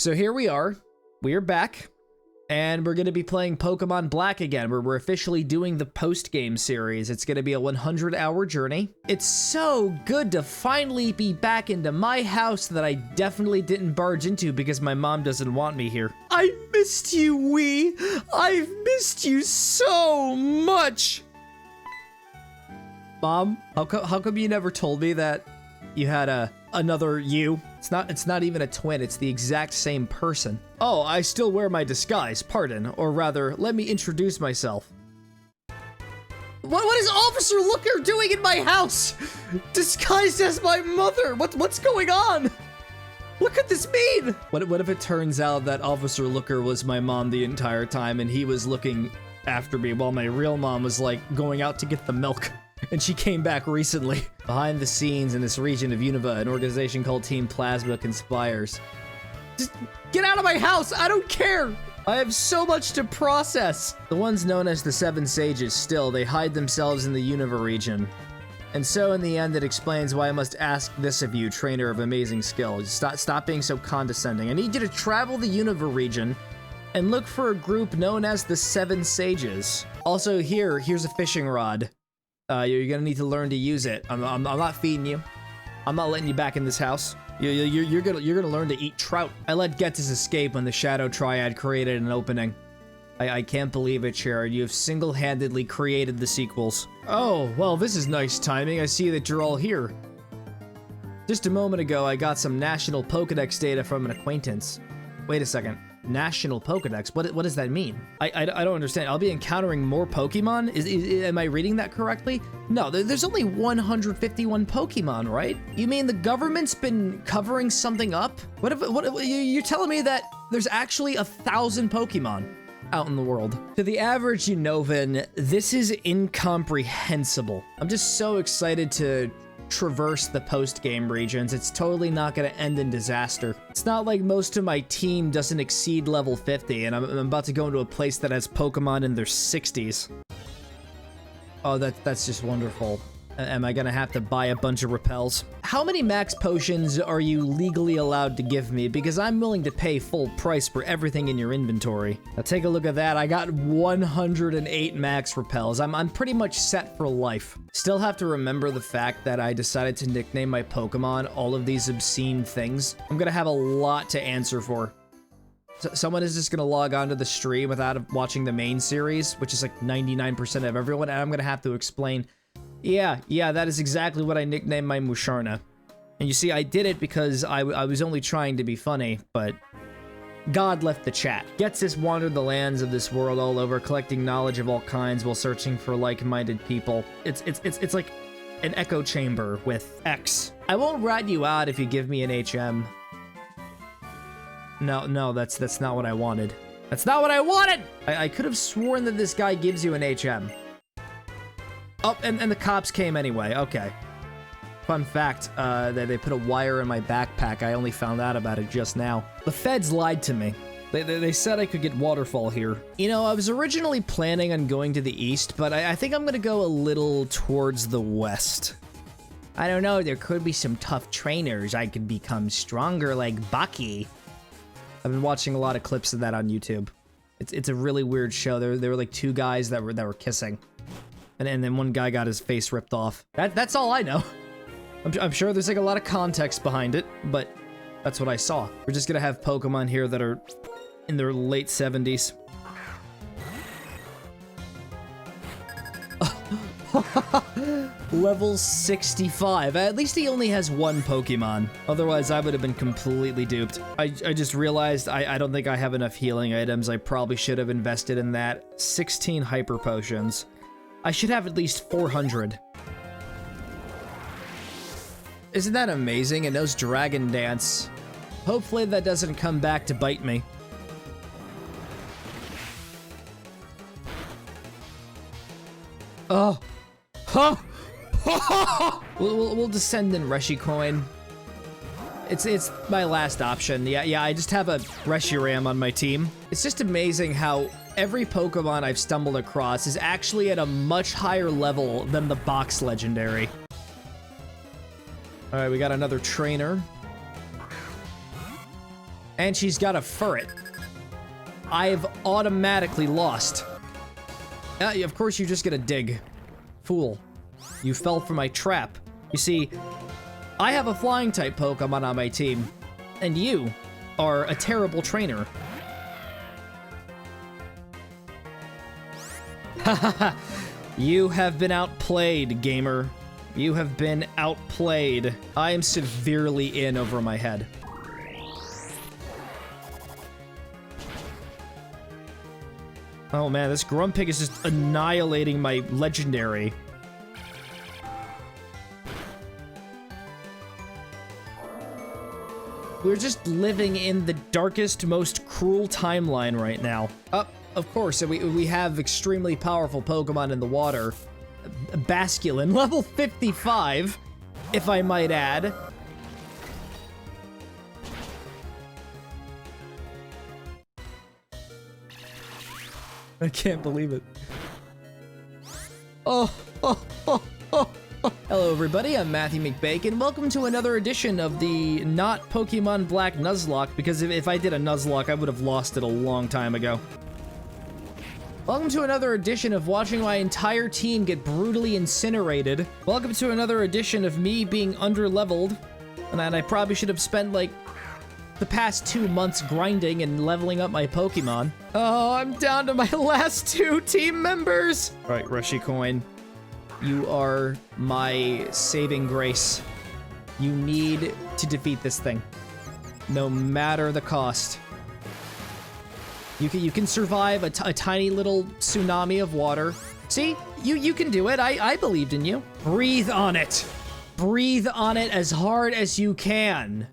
So here we are. We are back. And we're going to be playing Pokemon Black again, where we're officially doing the post-game series. It's going to be a 100-hour journey. It's so good to finally be back into my house that I definitely didn't barge into because my mom doesn't want me here. I missed you, Wii. I've missed you so much. Mom, how come you never told me that you had another you? It's not even a twin, it's the exact same person. Oh, I still wear my disguise, pardon. Or rather, let me introduce myself. What is Officer Looker doing in my house? Disguised as my mother! What's going on? What could this mean? What if it turns out that Officer Looker was my mom the entire time and he was looking after me while my real mom was like going out to get the milk? And she came back recently. Behind the scenes in this region of Unova, an organization called Team Plasma conspires. Just get out of my house! I don't care! I have so much to process! The ones known as the Seven Sages still, they hide themselves in the Unova region. And so in the end, it explains why I must ask this of you, trainer of amazing skill. Stop being so condescending. I need you to travel the Unova region and look for a group known as the Seven Sages. Also here's a fishing rod. You're gonna need to learn to use it. I'm not feeding you. I'm not letting you back in this house. You're gonna learn to eat trout. I let Getz's escape when the Shadow Triad created an opening. I can't believe it, Sharon. You have single-handedly created the sequels. Oh, well, this is nice timing. I see that you're all here. Just a moment ago, I got some National Pokedex data from an acquaintance. Wait a second. National Pokedex? What does that mean? I don't understand. I'll be encountering more Pokemon? Am I reading that correctly? No, there's only 151 Pokemon, right? You mean the government's been covering something up? You're telling me that there's actually 1,000 Pokemon out in the world? To the average Unovan, this is incomprehensible. I'm just so excited to traverse the post-game regions. It's totally not going to end in disaster. It's not like most of my team doesn't exceed level 50, and I'm about to go into a place that has Pokemon in their 60s. Oh, that's just wonderful. Am I gonna have to buy a bunch of repels? How many max potions are you legally allowed to give me? Because I'm willing to pay full price for everything in your inventory. Now take a look at that. I got 108 max repels. I'm pretty much set for life. Still have to remember the fact that I decided to nickname my Pokemon all of these obscene things. I'm gonna have a lot to answer for. Someone is just gonna log onto the stream without watching the main series, which is like 99% of everyone, and I'm gonna have to explain, yeah, that is exactly what I nicknamed my Musharna. And you see, I did it because I was only trying to be funny, but God left the chat. Getsis wandered the lands of this world all over, collecting knowledge of all kinds while searching for like-minded people. It's like an echo chamber with X. I won't rat you out if you give me an HM. No, that's not what I wanted. That's not what I wanted! I could have sworn that this guy gives you an HM. Oh, and the cops came anyway, okay. Fun fact, they put a wire in my backpack. I only found out about it just now. The feds lied to me. They said I could get waterfall here. You know, I was originally planning on going to the east, but I think I'm gonna go a little towards the west. I don't know, there could be some tough trainers. I could become stronger like Bucky. I've been watching a lot of clips of that on YouTube. It's a really weird show. There were like two guys that were kissing. And then one guy got his face ripped off. That's all I know. I'm sure there's like a lot of context behind it, but that's what I saw. We're just gonna have Pokemon here that are in their late 70s. Level 65. At least he only has one Pokemon. Otherwise, I would have been completely duped. I just realized I don't think I have enough healing items. I probably should have invested in that. 16 Hyper Potions. I should have at least 400. Isn't that amazing? It knows Dragon Dance. Hopefully that doesn't come back to bite me. Oh. Huh. We'll descend in Reshicoin. It's my last option. Yeah, I just have a Reshiram on my team. It's just amazing how every Pokemon I've stumbled across is actually at a much higher level than the box legendary. All right, we got another trainer. And she's got a ferret. I've automatically lost. Of course you're just gonna dig. Fool. You fell for my trap. You see, I have a flying type Pokemon on my team, and you are a terrible trainer. Hahaha. You have been outplayed, gamer. You have been outplayed. I am severely in over my head. Oh man, this Grumpig is just annihilating my legendary. We're just living in the darkest, most cruel timeline right now. Of course, we have extremely powerful Pokemon in the water. Basculin, level 55, if I might add. I can't believe it. Oh. Hello everybody, I'm Matthew McBacon. Welcome to another edition of the not Pokemon Black Nuzlocke, because if I did a Nuzlocke, I would have lost it a long time ago. Welcome to another edition of watching my entire team get brutally incinerated. Welcome to another edition of me being underleveled, and I probably should have spent like the past 2 months grinding and leveling up my Pokemon. Oh, I'm down to my last 2 team members. All right, Rushy Coin, you are my saving grace. You need to defeat this thing, no matter the cost. You can survive a tiny little tsunami of water. See, you can do it. I believed in you. Breathe on it. Breathe on it as hard as you can.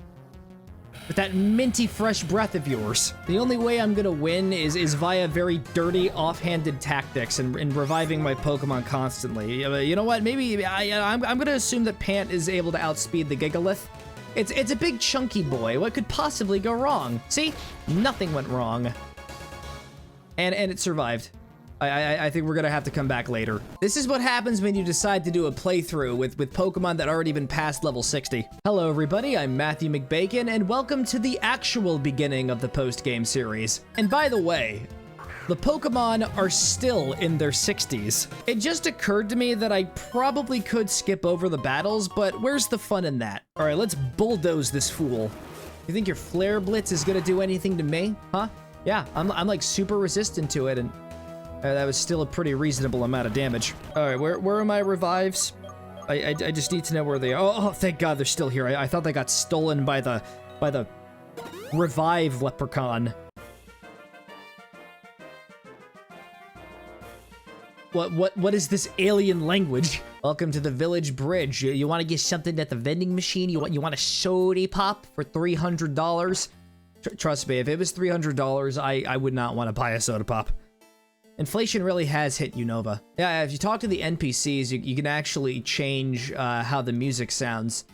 With that minty fresh breath of yours. The only way I'm gonna win is via very dirty, offhanded tactics and reviving my Pokemon constantly. You know what? Maybe I'm gonna assume that Pant is able to outspeed the Gigalith. It's a big chunky boy. What could possibly go wrong? See, nothing went wrong. And it survived. I think we're gonna have to come back later. This is what happens when you decide to do a playthrough with Pokemon that already been past level 60. Hello everybody, I'm Matthew McBacon, and welcome to the actual beginning of the post-game series. And by the way, the Pokemon are still in their 60s. It just occurred to me that I probably could skip over the battles, but where's the fun in that? All right, let's bulldoze this fool. You think your Flare Blitz is gonna do anything to me, huh? Yeah, I'm like super resistant to it, and that was still a pretty reasonable amount of damage. All right, where are my revives? I just need to know where they are. Oh, thank God they're still here. I thought they got stolen by the revive leprechaun. What is this alien language? Welcome to the village bridge. You want to get something at the vending machine? You want a soda pop for $300? Trust me, if it was $300, I would not want to buy a soda pop. Inflation really has hit Unova. Yeah, if you talk to the NPCs, you can actually change how the music sounds.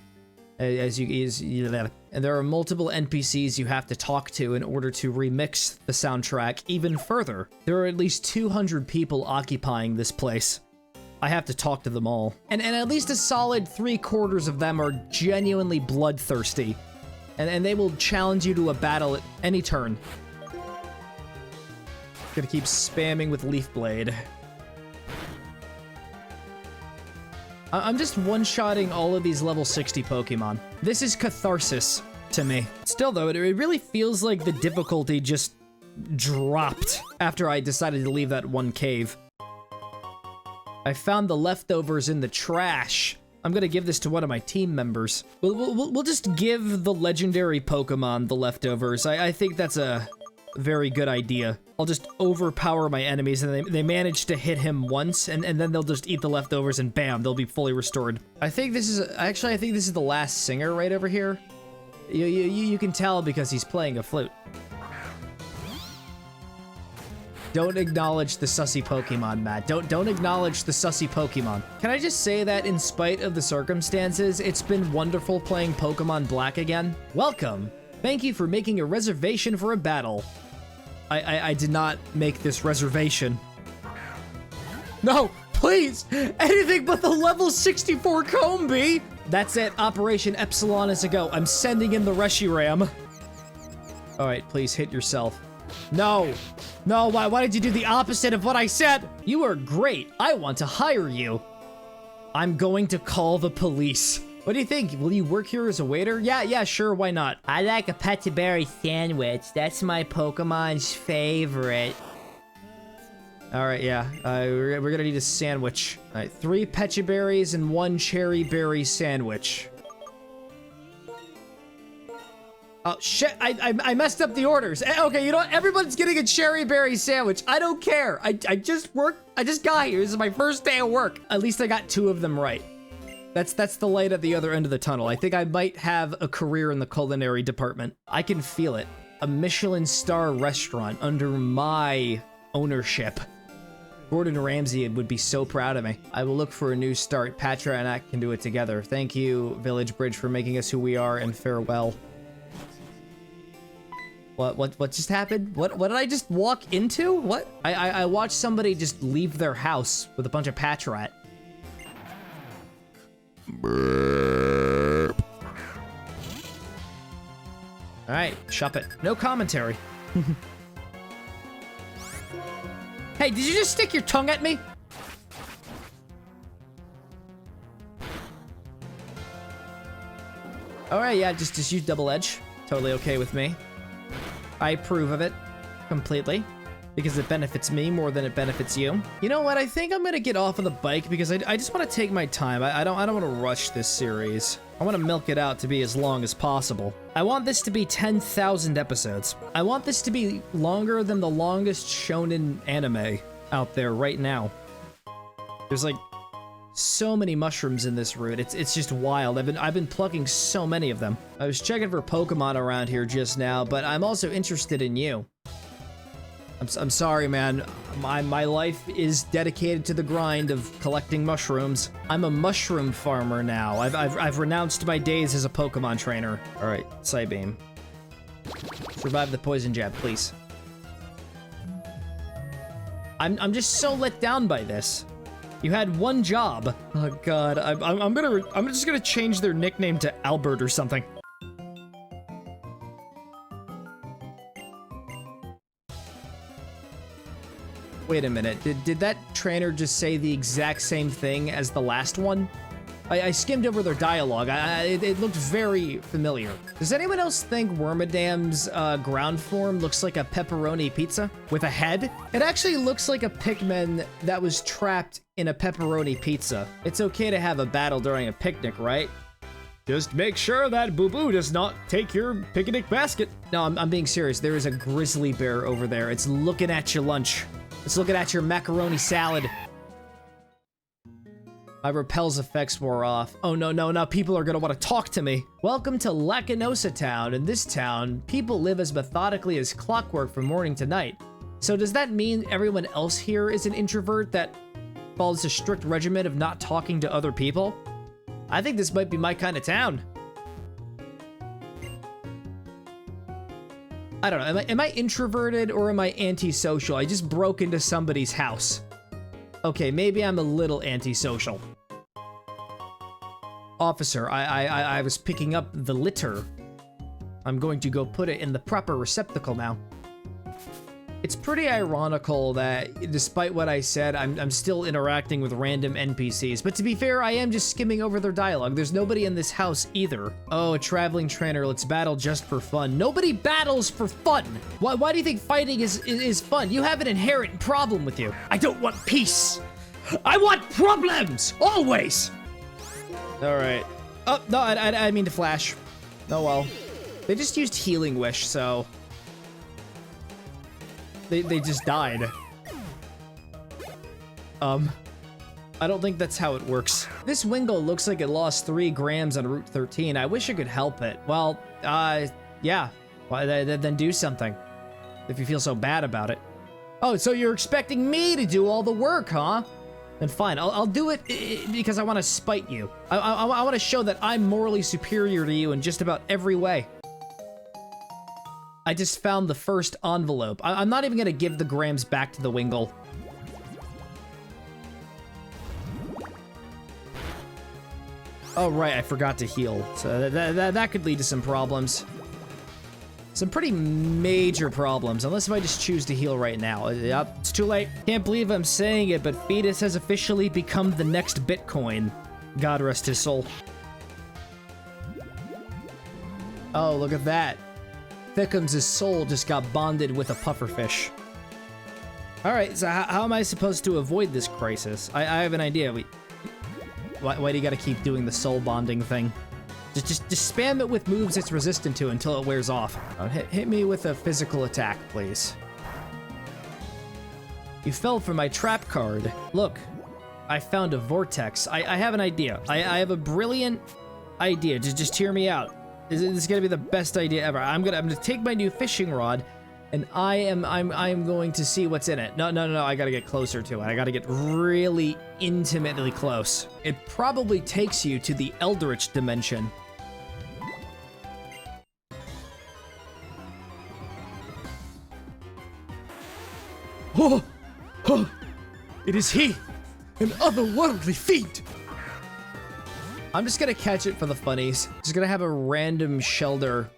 And there are multiple NPCs you have to talk to in order to remix the soundtrack even further. There are at least 200 people occupying this place. I have to talk to them all. And at least a solid 3/4 of them are genuinely bloodthirsty. And they will challenge you to a battle at any turn. Gonna keep spamming with Leaf Blade. I'm just one-shotting all of these level 60 Pokemon. This is catharsis to me. Still though, it really feels like the difficulty just dropped after I decided to leave that one cave. I found the leftovers in the trash. I'm gonna give this to one of my team members. We'll just give the legendary Pokemon the leftovers. I think that's a very good idea. I'll just overpower my enemies, and they manage to hit him once, and then they'll just eat the leftovers, and bam, they'll be fully restored. I think this is the last singer right over here. You can tell because he's playing a flute. Don't acknowledge the sussy Pokemon, Matt. Don't acknowledge the sussy Pokemon. Can I just say that in spite of the circumstances, it's been wonderful playing Pokemon Black again? Welcome. Thank you for making a reservation for a battle. I did not make this reservation. No, please! Anything but the level 64 Combee! That's it, Operation Epsilon is a go. I'm sending in the Reshiram. All right, please hit yourself. No. No, why did you do the opposite of what I said? You are great. I want to hire you. I'm going to call the police. What do you think? Will you work here as a waiter? Yeah, sure, why not? I like a Pet-a-berry sandwich. That's my Pokemon's favorite. All right, yeah, we're gonna need a sandwich. All right, 3 Pecha berries and 1 cherry berry sandwich. Oh, shit, I messed up the orders. Okay, you know what? Everyone's getting a cherry berry sandwich. I don't care. I just got here. This is my first day of work. At least I got 2 of them right. That's the light at the other end of the tunnel. I think I might have a career in the culinary department. I can feel it. A Michelin star restaurant under my ownership. Gordon Ramsay would be so proud of me. I will look for a new start. Patra and I can do it together. Thank you, Village Bridge, for making us who we are, and farewell. What just happened? What did I just walk into? What? I watched somebody just leave their house with a bunch of Patrat. All right, shop it. No commentary. Hey, did you just stick your tongue at me? All right, yeah, just use double edge. Totally okay with me. I approve of it completely because it benefits me more than it benefits you. You know what? I think I'm gonna get off of the bike because I just want to take my time. I don't want to rush this series. I want to milk it out to be as long as possible. I want this to be 10,000 episodes. I want this to be longer than the longest shonen anime out there right now. There's like so many mushrooms in this route. It's just wild. I've been plucking so many of them. I was checking for Pokemon around here just now, but I'm also interested in you. I'm sorry, man. My life is dedicated to the grind of collecting mushrooms. I'm a mushroom farmer now. I've renounced my days as a Pokemon trainer. All right, Psybeam. Survive the poison jab, please. I'm just so let down by this. You had 1 job. Oh God, I'm just gonna change their nickname to Albert or something. Wait a minute, did that trainer just say the exact same thing as the last one? I skimmed over their dialogue. It looked very familiar. Does anyone else think Wormadam's ground form looks like a pepperoni pizza with a head? It actually looks like a Pikmin that was trapped in a pepperoni pizza. It's okay to have a battle during a picnic, right? Just make sure that Boo Boo does not take your picnic basket. No, I'm being serious. There is a grizzly bear over there. It's looking at your lunch. It's looking at your macaroni salad. My repel's effects wore off. Oh no, now people are gonna want to talk to me. Welcome to Lacanosa Town. In this town, people live as methodically as clockwork from morning to night. So does that mean everyone else here is an introvert that follows a strict regimen of not talking to other people? I think this might be my kind of town. I don't know, am I introverted or am I antisocial? I just broke into somebody's house. Okay, maybe I'm a little antisocial. Officer, I was picking up the litter. I'm going to go put it in the proper receptacle now. It's pretty ironical that, despite what I said, I'm still interacting with random NPCs. But to be fair, I am just skimming over their dialogue. There's nobody in this house either. Oh, a traveling trainer, let's battle just for fun. Nobody battles for fun! Why do you think fighting is fun? You have an inherent problem with you. I don't want peace! I want problems! Always! Alright. Oh, no, I didn't mean to flash. Oh well. They just used Healing Wish, so... They just died. I don't think that's how it works. This Wingull looks like it lost 3 grams on Route 13. I wish I could help it. Well, yeah. Well, then do something. If you feel so bad about it. Oh, so you're expecting me to do all the work, huh? Then fine, I'll do it because I want to spite you. I want to show that I'm morally superior to you in just about every way. I just found the first envelope. I'm not even gonna give the grams back to the Wingull. Oh right, I forgot to heal. So that could lead to some problems. some pretty major problems, unless if I just choose to heal right now. Yep, it's too late. Can't believe I'm saying it, but Fetus has officially become the next Bitcoin. God rest his soul. Oh, look at that. Thickums' soul just got bonded with a pufferfish. Alright, so how am I supposed to avoid this crisis? I have an idea. Why do you gotta keep doing the soul bonding thing? Just spam it with moves it's resistant to until it wears off. Hit me with a physical attack, please. You fell for my trap card. Look, I found a vortex. I have an idea. I have a brilliant idea. Just hear me out. This is gonna be the best idea ever. I'm gonna take my new fishing rod, and I'm going to see what's in it. No, I gotta get closer to it. I gotta get really intimately close. It probably takes you to the Eldritch dimension. Oh! It is he! An otherworldly fiend! I'm just gonna catch it for the funnies. Just gonna have a random shelter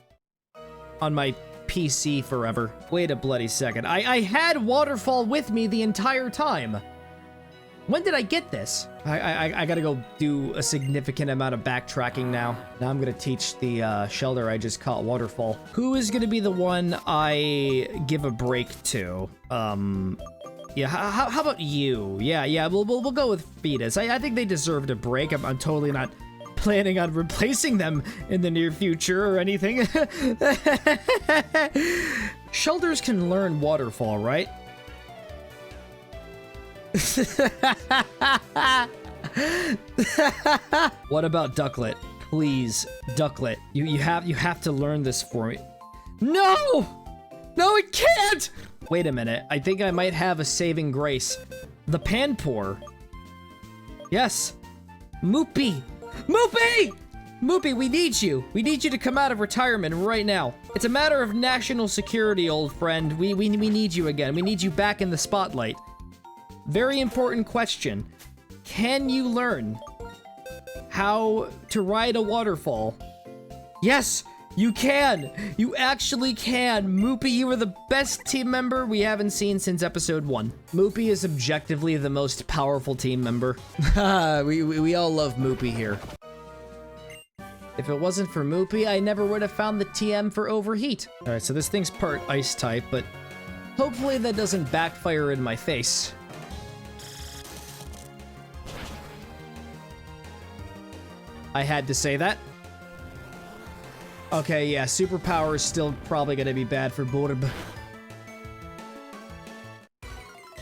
on my PC forever. Wait a bloody second. I had Waterfall with me the entire time. When did I get this? I gotta go do a significant amount of backtracking now. Now I'm gonna teach the shelter I just caught Waterfall. Who is gonna be the one I give a break to? Yeah, how about you? Yeah, we'll go with Fetus. I think they deserved a break. I'm totally not planning on replacing them in the near future or anything. Shelters can learn Waterfall, right? What about Ducklet? Please, Ducklet. You have to learn this for me. No! No, it can't! Wait a minute. I think I might have a saving grace. The Panpour. Yes. Moopy! Moopy! Moopy, we need you. We need you to come out of retirement right now. It's a matter of national security, old friend. We need you again. We need you back in the spotlight. Very important question. Can you learn how to ride a waterfall? Yes, you can. You actually can. Moopy, you are the best team member we haven't seen since episode 1. Moopy is objectively the most powerful team member. we all love Moopy here. If it wasn't for Moopy, I never would have found the TM for Overheat. All right, so this thing's part ice type, but hopefully that doesn't backfire in my face. I had to say that. Okay, yeah, superpower is still probably gonna be bad for Burb.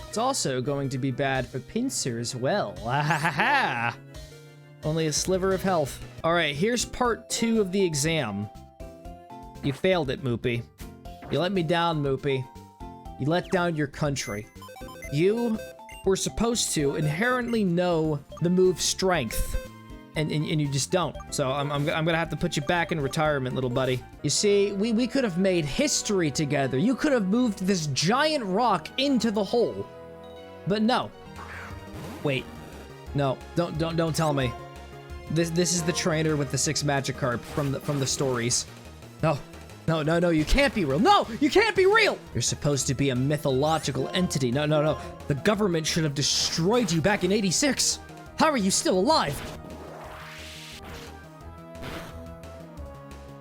It's also going to be bad for Pinsir as well. Ah-ha-ha-ha! Only a sliver of health. All right, here's part 2 of the exam. You failed it, Moopy. You let me down, Moopy. You let down your country. You were supposed to inherently know the move Strength. And you just don't. So I'm gonna have to put you back in retirement, little buddy. You see, we could have made history together. You could have moved this giant rock into the hole. But no. Wait. No, don't tell me. This is the trainer with the 6 Magikarp from the stories. No, you can't be real. No, you can't be real! You're supposed to be a mythological entity. No. The government should have destroyed you back in '86. How are you still alive?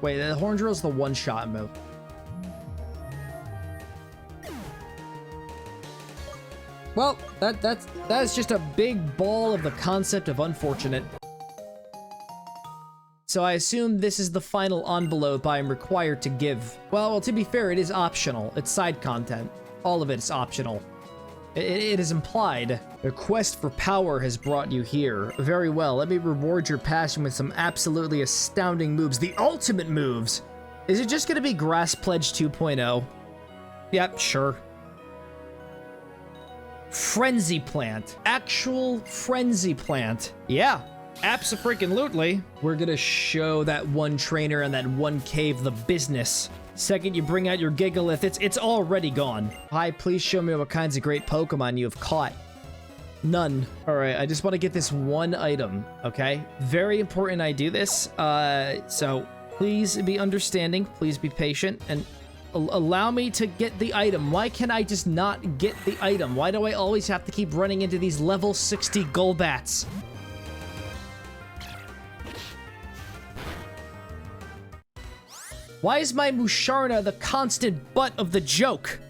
Wait, the Horn Drill's the one-shot move. Well, that's just a big ball of the concept of unfortunate. So I assume this is the final envelope I am required to give. Well, to be fair, it is optional. It's side content. All of it is optional. It is implied. The quest for power has brought you here. Very well, let me reward your passion with some absolutely astounding moves. The ultimate moves! Is it just gonna be Grass Pledge 2.0? Yep, sure. Frenzy Plant. Actual Frenzy Plant. Yeah, abso-freaking-lutely. We're gonna show that one trainer and that one cave the business. Second you bring out your Gigalith, it's already gone. Hi, please show me what kinds of great Pokemon you have caught. None. All right, I just want to get this one item, okay? Very important I do this, so please be understanding, please be patient, and Allow me to get the item. Why can I just not get the item? Why do I always have to keep running into these level 60 Golbats? Why is my Musharna the constant butt of the joke?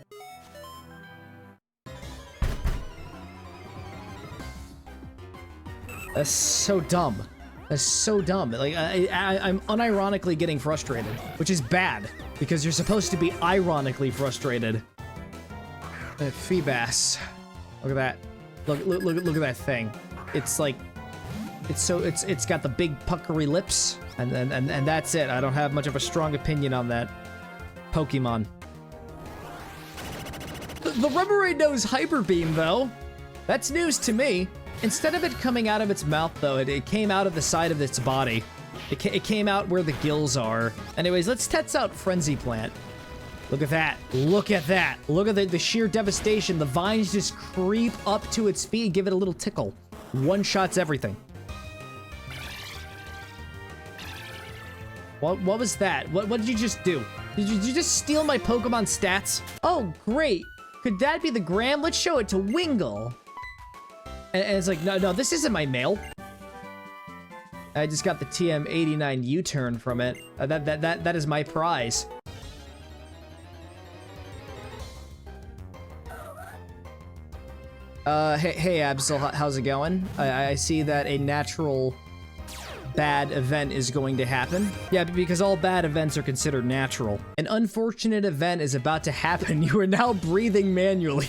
That's so dumb. That's so dumb. Like, I'm unironically getting frustrated, which is bad, because you're supposed to be ironically frustrated. Feebas. Look at that. Look at that thing. It's like, it's got the big puckery lips, and that's it. I don't have much of a strong opinion on that Pokemon. The Remoraid knows Hyper Beam, though. That's news to me. Instead of it coming out of its mouth, though, it came out of the side of its body. It came out where the gills are. Anyways, let's test out Frenzy Plant. Look at that. Look at that. Look at the sheer devastation. The vines just creep up to its feet and give it a little tickle. One-shots everything. What was that? What did you just do? Did you just steal my Pokemon stats? Oh, great. Could that be the gram? Let's show it to Wingull. And it's like, no, this isn't my mail. I just got the TM89 U-turn from it. That is my prize. Hey, Absol, how's it going? I see that a natural bad event is going to happen. Yeah, because all bad events are considered natural. An unfortunate event is about to happen. You are now breathing manually.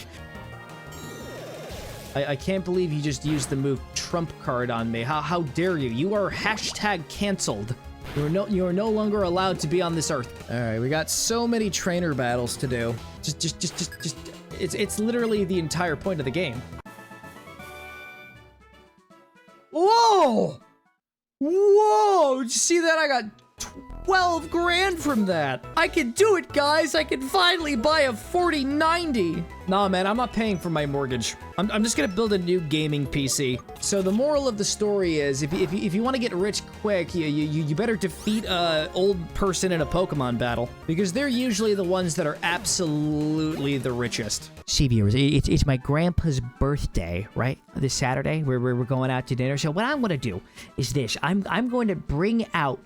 I can't believe you just used the move Trump card on me. How dare you? You are hashtag canceled. You are no longer allowed to be on this earth. All right, we got so many trainer battles to do. It's literally the entire point of the game. Whoa! Whoa! Did you see that? I got 12 grand from that. I can do it, guys. I can finally buy a 4090. Nah, man, I'm not paying for my mortgage. I'm just gonna build a new gaming PC. So the moral of the story is, if you want to get rich quick, you better defeat a old person in a Pokemon battle, because they're usually the ones that are absolutely the richest. See, viewers, it's my grandpa's birthday, right? This Saturday, where we're going out to dinner. So what I'm gonna do is this: I'm going to bring out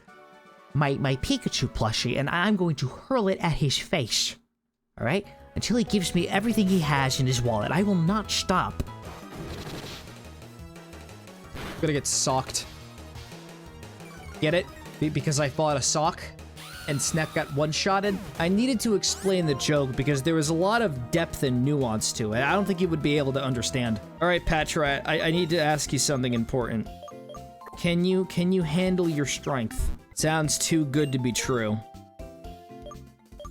my Pikachu plushie, and I'm going to hurl it at his face. All right? Until he gives me everything he has in his wallet. I will not stop. I'm gonna get socked. Get it? Because I fought a sock and Snap got one-shotted? I needed to explain the joke because there was a lot of depth and nuance to it. I don't think you would be able to understand. All right, Patra, I need to ask you something important. Can you handle your strength? Sounds too good to be true.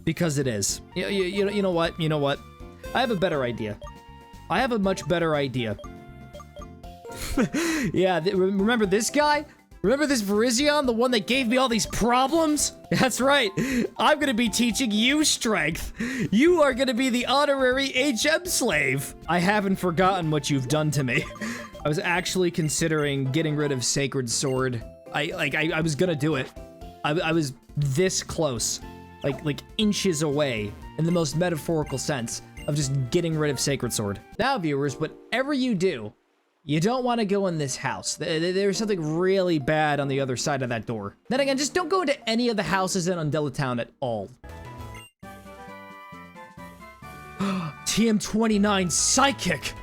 Because it is. You know what? You know what? I have a better idea. I have a much better idea. Yeah, remember this guy? Remember this Virizion, the one that gave me all these problems? That's right. I'm gonna be teaching you strength. You are gonna be the honorary HM slave. I haven't forgotten what you've done to me. I was actually considering getting rid of Sacred Sword. I was gonna do it. I was this close. Like inches away, in the most metaphorical sense, of just getting rid of Sacred Sword. Now, viewers, whatever you do, you don't want to go in this house. There's something really bad on the other side of that door. Then again, just don't go into any of the houses in Undella Town at all. TM29 Psychic!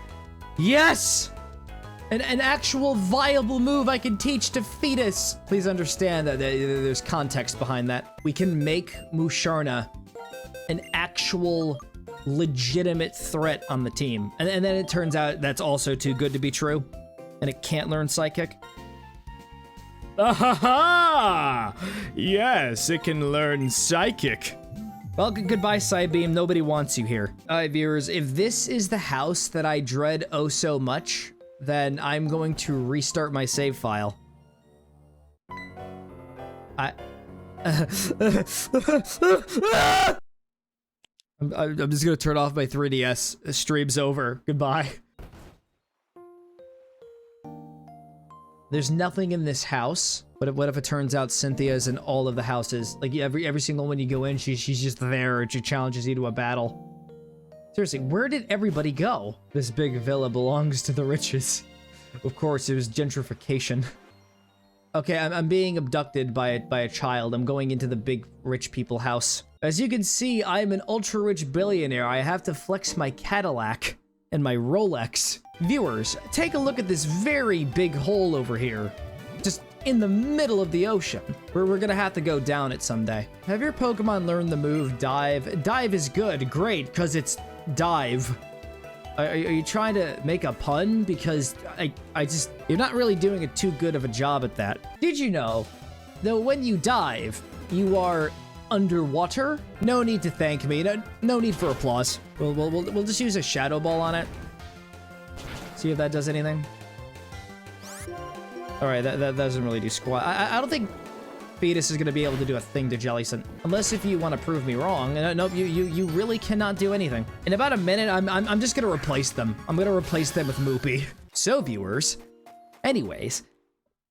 Yes! An actual viable move I can teach to Fetus. Please understand that there's context behind that. We can make Musharna an actual legitimate threat on the team. And then it turns out that's also too good to be true. And it can't learn Psychic. Ah-ha-ha! Yes, it can learn Psychic. Well, goodbye, Psybeam. Nobody wants you here. Alright, viewers, if this is the house that I dread oh so much, then I'm going to restart my save file. I'm just gonna turn off my 3DS. The stream's over. Goodbye. There's nothing in this house. What if it turns out Cynthia's in all of the houses? Like every single one you go in, she's just there and she challenges you to a battle. Seriously, where did everybody go? This big villa belongs to the riches. Of course, it was gentrification. Okay, I'm being abducted by a child. I'm going into the big rich people house. As you can see, I'm an ultra-rich billionaire. I have to flex my Cadillac and my Rolex. Viewers, take a look at this very big hole over here. Just in the middle of the ocean. We're gonna have to go down it someday. Have your Pokemon learned the move Dive? Dive is good, great, because it's dive. Are you trying to make a pun? Because you're not really doing a too good of a job at that. Did you know that when you dive, you are underwater? No need to thank me. No need for applause. We'll just use a Shadow Ball on it. See if that does anything. All right, that doesn't really do squat. I don't think Fetus is gonna be able to do a thing to Jellicent, unless if you want to prove me wrong. Nope, you really cannot do anything. In about a minute, I'm just gonna replace them. I'm gonna replace them with Moopy. So viewers, anyways,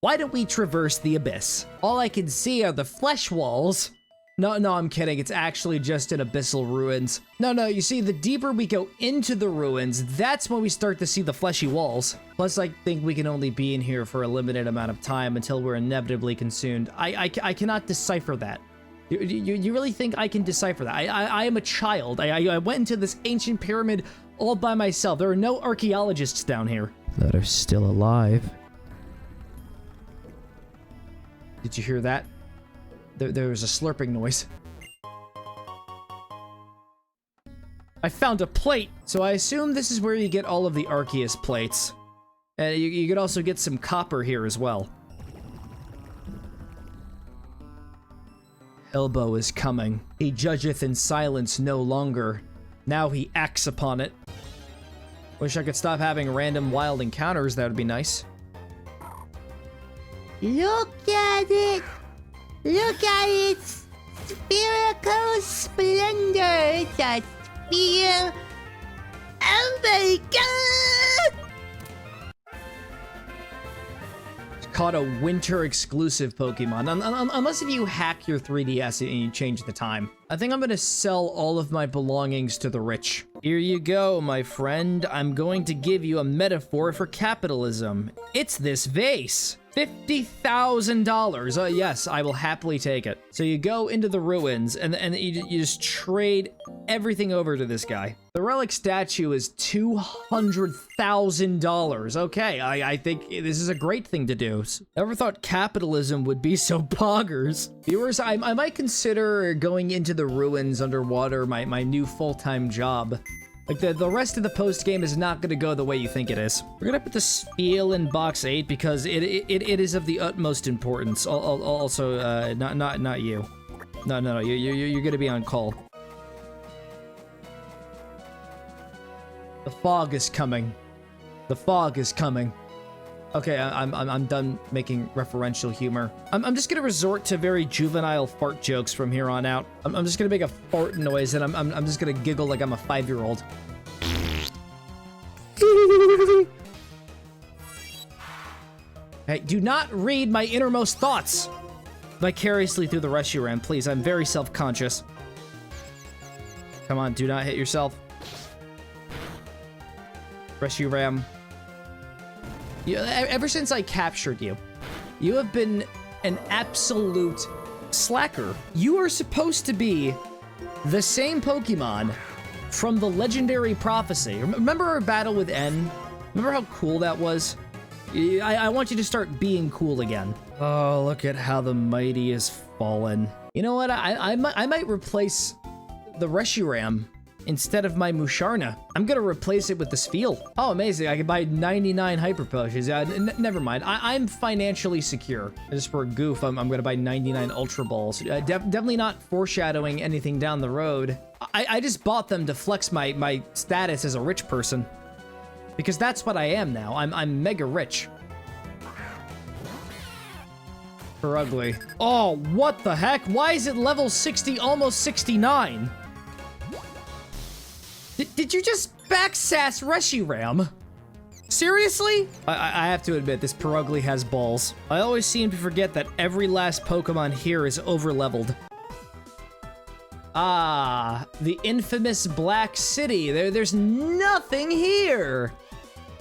why don't we traverse the abyss? All I can see are the flesh walls. No, I'm kidding. It's actually just in abyssal ruins. No, you see, the deeper we go into the ruins, that's when we start to see the fleshy walls. Plus, I think we can only be in here for a limited amount of time until we're inevitably consumed. I cannot decipher that. You really think I can decipher that? I am a child. I went into this ancient pyramid all by myself. There are no archaeologists down here. That are still alive. Did you hear that? There was a slurping noise. I found a plate! So I assume this is where you get all of the Arceus plates. And you could also get some copper here as well. Elbow is coming. He judgeth in silence no longer. Now he acts upon it. Wish I could stop having random wild encounters, that would be nice. Look at it! Look at its spherical splendor! That sphere! Oh my god! Caught a winter exclusive Pokemon. Unless if you hack your 3DS and you change the time. I think I'm gonna sell all of my belongings to the rich. Here you go, my friend. I'm going to give you a metaphor for capitalism. It's this vase. $50,000. Yes, I will happily take it. So you go into the ruins and you just trade everything over to this guy. The relic statue is $200,000. Okay, I think this is a great thing to do. Never thought capitalism would be so boggers. Viewers, I might consider going into the ruins underwater, my new full-time job. Like, the rest of the post-game is not gonna go the way you think it is. We're gonna put the spiel in box 8 because it is of the utmost importance. Also, not you. No, you're gonna be on call. The fog is coming. The fog is coming. Okay, I'm done making referential humor. I'm just gonna resort to very juvenile fart jokes from here on out. I'm just gonna make a fart noise and I'm just gonna giggle like I'm a 5-year-old. Hey, do not read my innermost thoughts vicariously through the Reshiram, please. I'm very self-conscious. Come on, do not hit yourself. Reshiram. Ever since I captured you, you have been an absolute slacker. You are supposed to be the same Pokemon from the legendary prophecy. Remember our battle with N? Remember how cool that was? I want you to start being cool again. Oh, look at how the mighty is fallen. You know what? I might replace the Reshiram instead of my Musharna. I'm gonna replace it with the Spheal. Oh, amazing. I can buy 99 Hyper Potions. Never mind. I'm financially secure. Just for a goof, I'm gonna buy 99 Ultra Balls. Definitely not foreshadowing anything down the road. I just bought them to flex my status as a rich person. Because that's what I am now. I'm mega rich. For ugly. Oh, what the heck? Why is it level 60, almost 69? Did you just backsass Reshiram? Seriously? I have to admit, this Perugly has balls. I always seem to forget that every last Pokemon here is over-leveled. Ah, the infamous Black City. There's nothing here.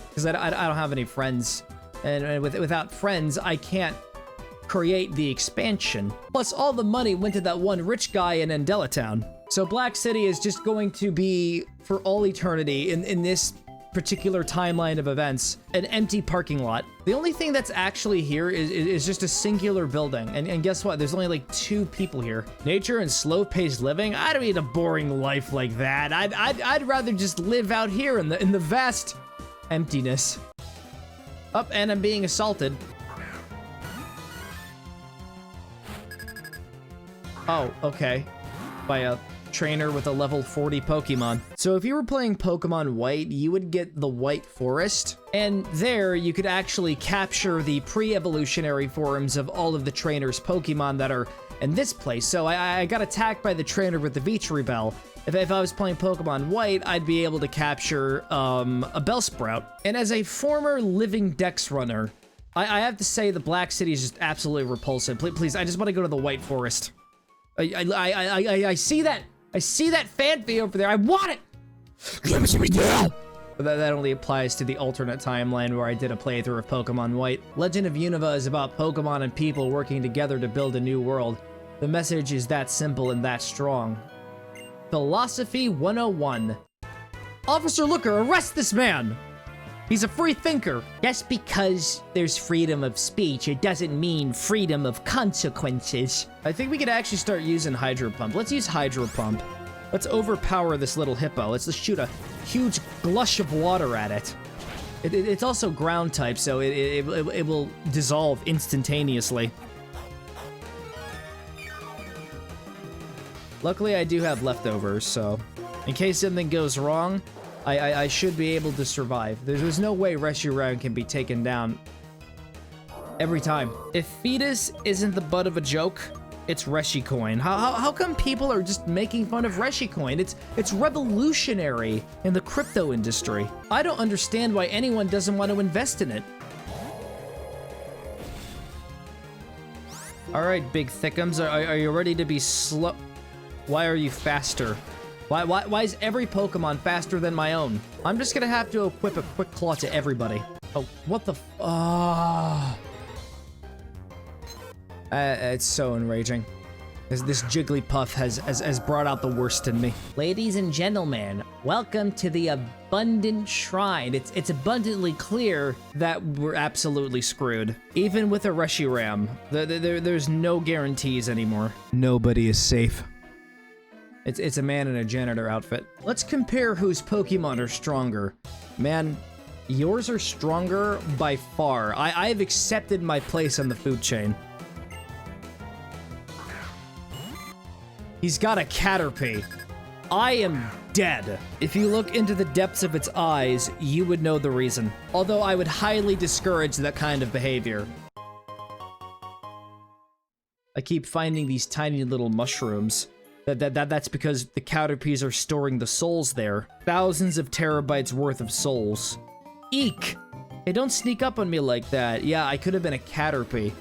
Because I don't have any friends. And without friends, I can't create the expansion. Plus, all the money went to that one rich guy in Andela Town. So Black City is just going to be, for all eternity, in this particular timeline of events, an empty parking lot. The only thing that's actually here is just a singular building. And guess what? There's only like 2 people here. Nature and slow-paced living? I don't need a boring life like that. I'd rather just live out here in the vast emptiness. Up, and I'm being assaulted. Oh, okay. By a trainer with a level 40 Pokemon. So if you were playing Pokemon White, you would get the White Forest, and there you could actually capture the pre-evolutionary forms of all of the trainers' Pokemon that are in this place. So I got attacked by the trainer with the Victory Bell. If I was playing Pokemon White, I'd be able to capture a Bellsprout. And as a former living Dex runner, I have to say the Black City is just absolutely repulsive. Please, I just want to go to the White Forest. I see that. I see that fanfare over there. I want it. Give it to me now. But that only applies to the alternate timeline where I did a playthrough of Pokemon White. Legend of Unova is about Pokemon and people working together to build a new world. The message is that simple and that strong. Philosophy 101. Officer Looker, arrest this man! He's a free thinker. Just because there's freedom of speech, it doesn't mean freedom of consequences. I think we could actually start using Hydro Pump. Let's use Hydro Pump. Let's overpower this little hippo. Let's just shoot a huge gush of water at it. It's also ground type, so it will dissolve instantaneously. Luckily, I do have leftovers, so in case something goes wrong, I should be able to survive. There's no way Reshiram can be taken down every time. If Fetus isn't the butt of a joke, it's Reshicoin. How come people are just making fun of Reshicoin? It's revolutionary in the crypto industry. I don't understand why anyone doesn't want to invest in it. All right, big thickums, are you ready to be slow? Why are you faster? Why is every Pokemon faster than my own? I'm just gonna have to equip a Quick Claw to everybody. Oh, what the it's so enraging. This Jigglypuff has brought out the worst in me. Ladies and gentlemen, welcome to the Abundant Shrine. It's abundantly clear that we're absolutely screwed. Even with a Reshiram, there's no guarantees anymore. Nobody is safe. It's a man in a janitor outfit. Let's compare whose Pokemon are stronger. Man, yours are stronger by far. I've accepted my place on the food chain. He's got a Caterpie. I am dead. If you look into the depths of its eyes, you would know the reason. Although I would highly discourage that kind of behavior. I keep finding these tiny little mushrooms. That's because the Caterpies are storing the souls there. Thousands of terabytes worth of souls. Eek! Hey, don't sneak up on me like that. Yeah, I could have been a Caterpie.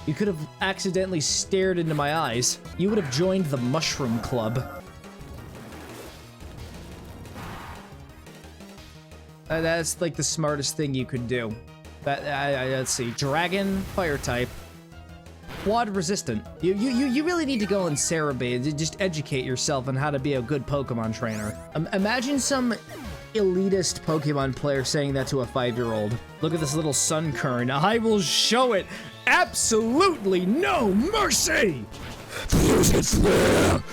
You could have accidentally stared into my eyes. You would have joined the Mushroom Club. That's like the smartest thing you could do. Let's see. Dragon, Fire type. Quad resistant. You really need to go in Cerebi and just educate yourself on how to be a good Pokemon trainer. Imagine some elitist Pokemon player saying that to a 5-year-old. Look at this little Sunkern. I will show it absolutely no mercy! The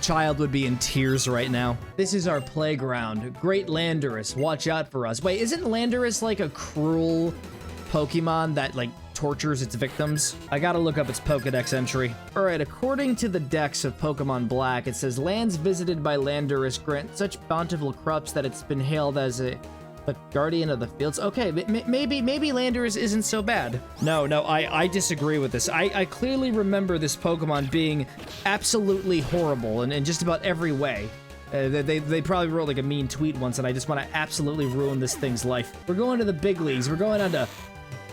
child would be in tears right now. This is our playground. Great Landorus, watch out for us. Wait, isn't Landorus like a cruel Pokemon that like tortures its victims? I gotta look up its Pokedex entry. Alright, according to the Dex of Pokemon Black, it says lands visited by Landorus grant such bountiful crops that it's been hailed as the guardian of the fields. Okay, maybe Landorus isn't so bad. No, I disagree with this. I clearly remember this Pokemon being absolutely horrible in just about every way. They probably wrote like a mean tweet once, and I just want to absolutely ruin this thing's life. We're going to the big leagues. We're going on to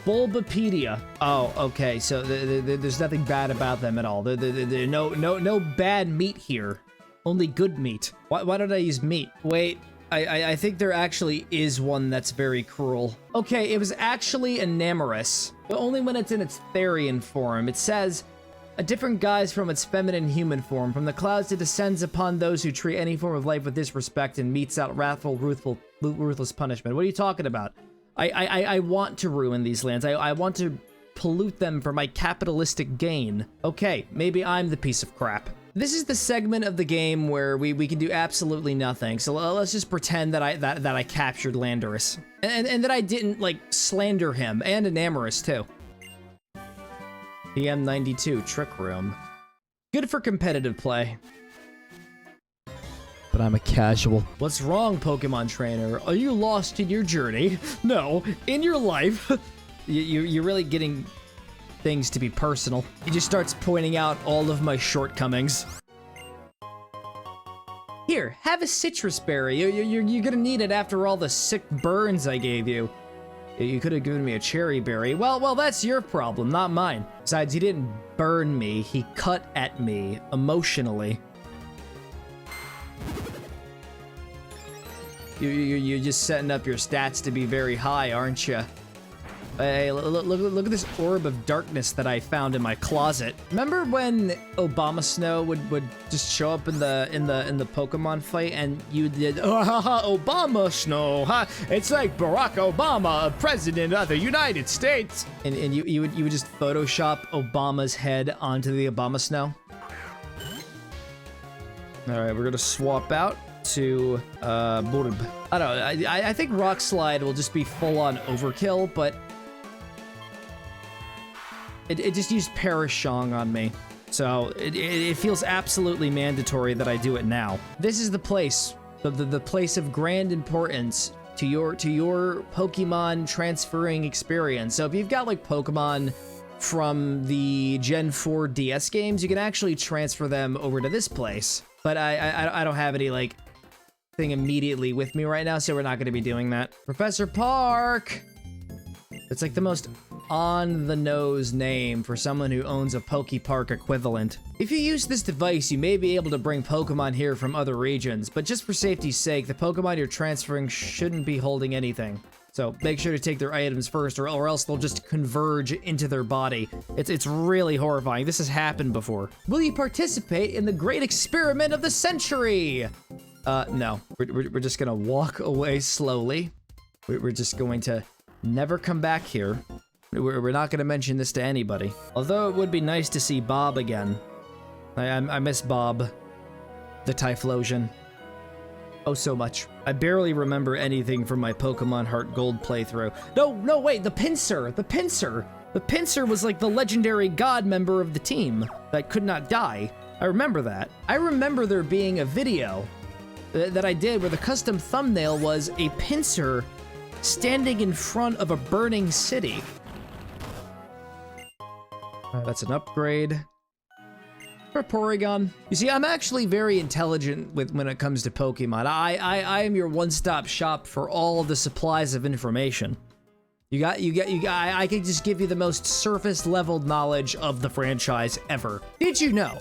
Bulbapedia. Oh, okay. So there's nothing bad about them at all. No bad meat here. Only good meat. Why did I use meat? Wait, I think there actually is one that's very cruel. Okay, it was actually a Namorous, but only when it's in its Therian form. It says, a different guise from its feminine human form. From the clouds it descends upon those who treat any form of life with disrespect and metes out wrathful, ruthless punishment. What are you talking about? I want to ruin these lands. I want to pollute them for my capitalistic gain. Okay, maybe I'm the piece of crap. This is the segment of the game where we can do absolutely nothing. So let's just pretend that I captured Landorus. And that I didn't, like, slander him. And Enamorous, too. PM92, Trick Room. Good for competitive play. But I'm a casual. What's wrong, Pokemon trainer? Are you lost in your journey? No, in your life. You're really getting things to be personal. He just starts pointing out all of my shortcomings. Here, have a citrus berry. You're gonna need it after all the sick burns I gave you. You could have given me a cherry berry. Well, that's your problem, not mine. Besides, he didn't burn me. He cut at me emotionally. You're just setting up your stats to be very high, aren't you? Hey, look at this orb of darkness that I found in my closet. Remember when Obama Snow would just show up in the Pokemon fight and you did Obama Snow, huh? It's like Barack Obama, president of the United States. And you would just Photoshop Obama's head onto the Obama Snow. All right, we're gonna swap out to Bulb. I don't know. I think Rock Slide will just be full on overkill, but it just used Parashong on me. So it feels absolutely mandatory that I do it now. This is the place, the place of grand importance to your Pokemon transferring experience. So if you've got like Pokemon from the Gen 4 DS games, you can actually transfer them over to this place. But I don't have any like thing immediately with me right now, so we're not going to be doing that. Professor Park! It's like the most on-the-nose name for someone who owns a Pokepark equivalent. If you use this device, you may be able to bring Pokemon here from other regions, but just for safety's sake, the Pokemon you're transferring shouldn't be holding anything. So make sure to take their items first, or else they'll just converge into their body. It's really horrifying. This has happened before. Will you participate in the great experiment of the century? No. We're just gonna walk away slowly. We're just going to never come back here. We're not gonna mention this to anybody. Although it would be nice to see Bob again. I miss Bob, the Typhlosion. Oh, so much. I barely remember anything from my Pokemon Heart Gold playthrough. No, wait, the Pinsir! The Pinsir! The Pinsir was like the legendary god member of the team that could not die. I remember that. I remember there being a video that I did where the custom thumbnail was a Pinsir standing in front of a burning city. That's an upgrade. For Porygon. You see, I'm actually very intelligent when it comes to Pokemon. I am your one-stop shop for all of the supplies of information. I can just give you the most surface-leveled knowledge of the franchise ever. Did you know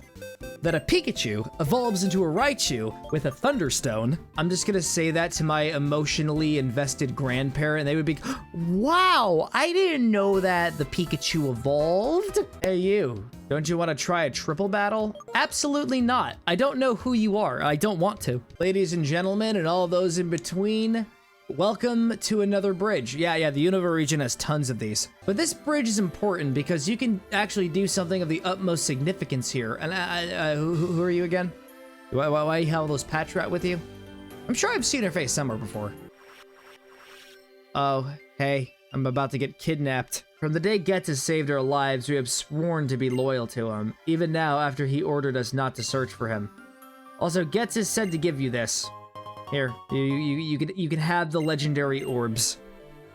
that a Pikachu evolves into a Raichu with a Thunderstone? I'm just gonna say that to my emotionally invested grandparent, and they would be, wow, I didn't know that the Pikachu evolved. Hey, you. Don't you want to try a triple battle? Absolutely not. I don't know who you are. I don't want to. Ladies and gentlemen, and all those in between, welcome to another bridge. Yeah, the Unova region has tons of these. But this bridge is important because you can actually do something of the utmost significance here. And who are you again? Why you have all those Patrat with you? I'm sure I've seen her face somewhere before. Oh, hey, I'm about to get kidnapped. From the day Getz has saved our lives, we have sworn to be loyal to him, even now after he ordered us not to search for him. Also, Getz is said to give you this. Here, you can have the legendary orbs.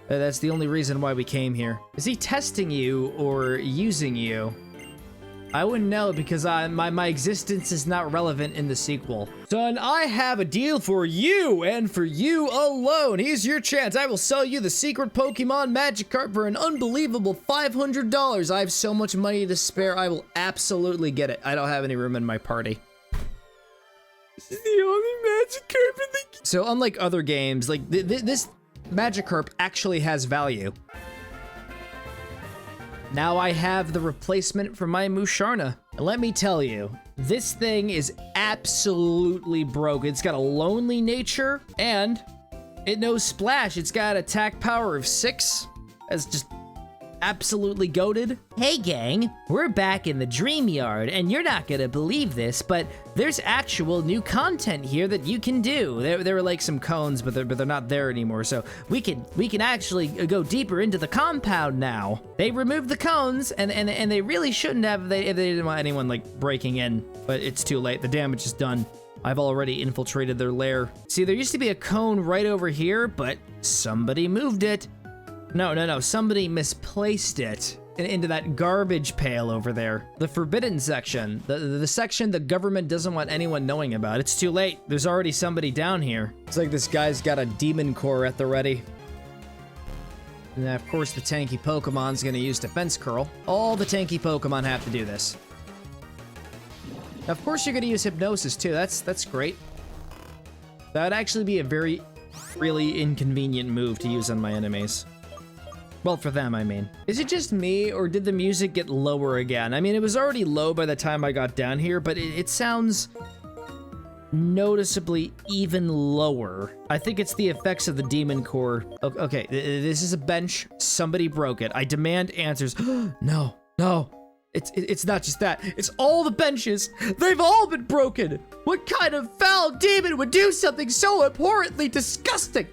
That's the only reason why we came here. Is he testing you or using you? I wouldn't know because my existence is not relevant in the sequel. Son, I have a deal for you and for you alone. Here's your chance. I will sell you the secret Pokemon Magikarp for an unbelievable $500. I have so much money to spare. I will absolutely get it. I don't have any room in my party. This is the only Magikarp in the... So unlike other games, like this Magikarp actually has value. Now I have the replacement for my Musharna. And let me tell you, this thing is absolutely broke. It's got a lonely nature, and it knows Splash. It's got attack power of 6. That's just absolutely goated. Hey gang, we're back in the Dream Yard, and you're not gonna believe this, but there's actual new content here that you can do. There were like some cones, but they're not there anymore, so we can actually go deeper into the compound now. They removed the cones, and they really shouldn't have if they didn't want anyone like breaking in, but it's too late. The damage is done. I've already infiltrated their lair. See, there used to be a cone right over here, but somebody moved it. No, somebody misplaced it into that garbage pail over there. The forbidden section, the section the government doesn't want anyone knowing about. It's too late. There's already somebody down here. It's like this guy's got a demon core at the ready. And then, of course, the tanky Pokemon's gonna use Defense Curl. All the tanky Pokemon have to do this. Of course, you're gonna use Hypnosis too. That's great. That would actually be a really inconvenient move to use on my enemies. Well, for them, I mean. Is it just me, or did the music get lower again? I mean, it was already low by the time I got down here, but it sounds noticeably even lower. I think it's the effects of the Demon Core. Okay, this is a bench. Somebody broke it. I demand answers. No. It's not just that. It's all the benches. They've all been broken. What kind of foul demon would do something so abhorrently disgusting?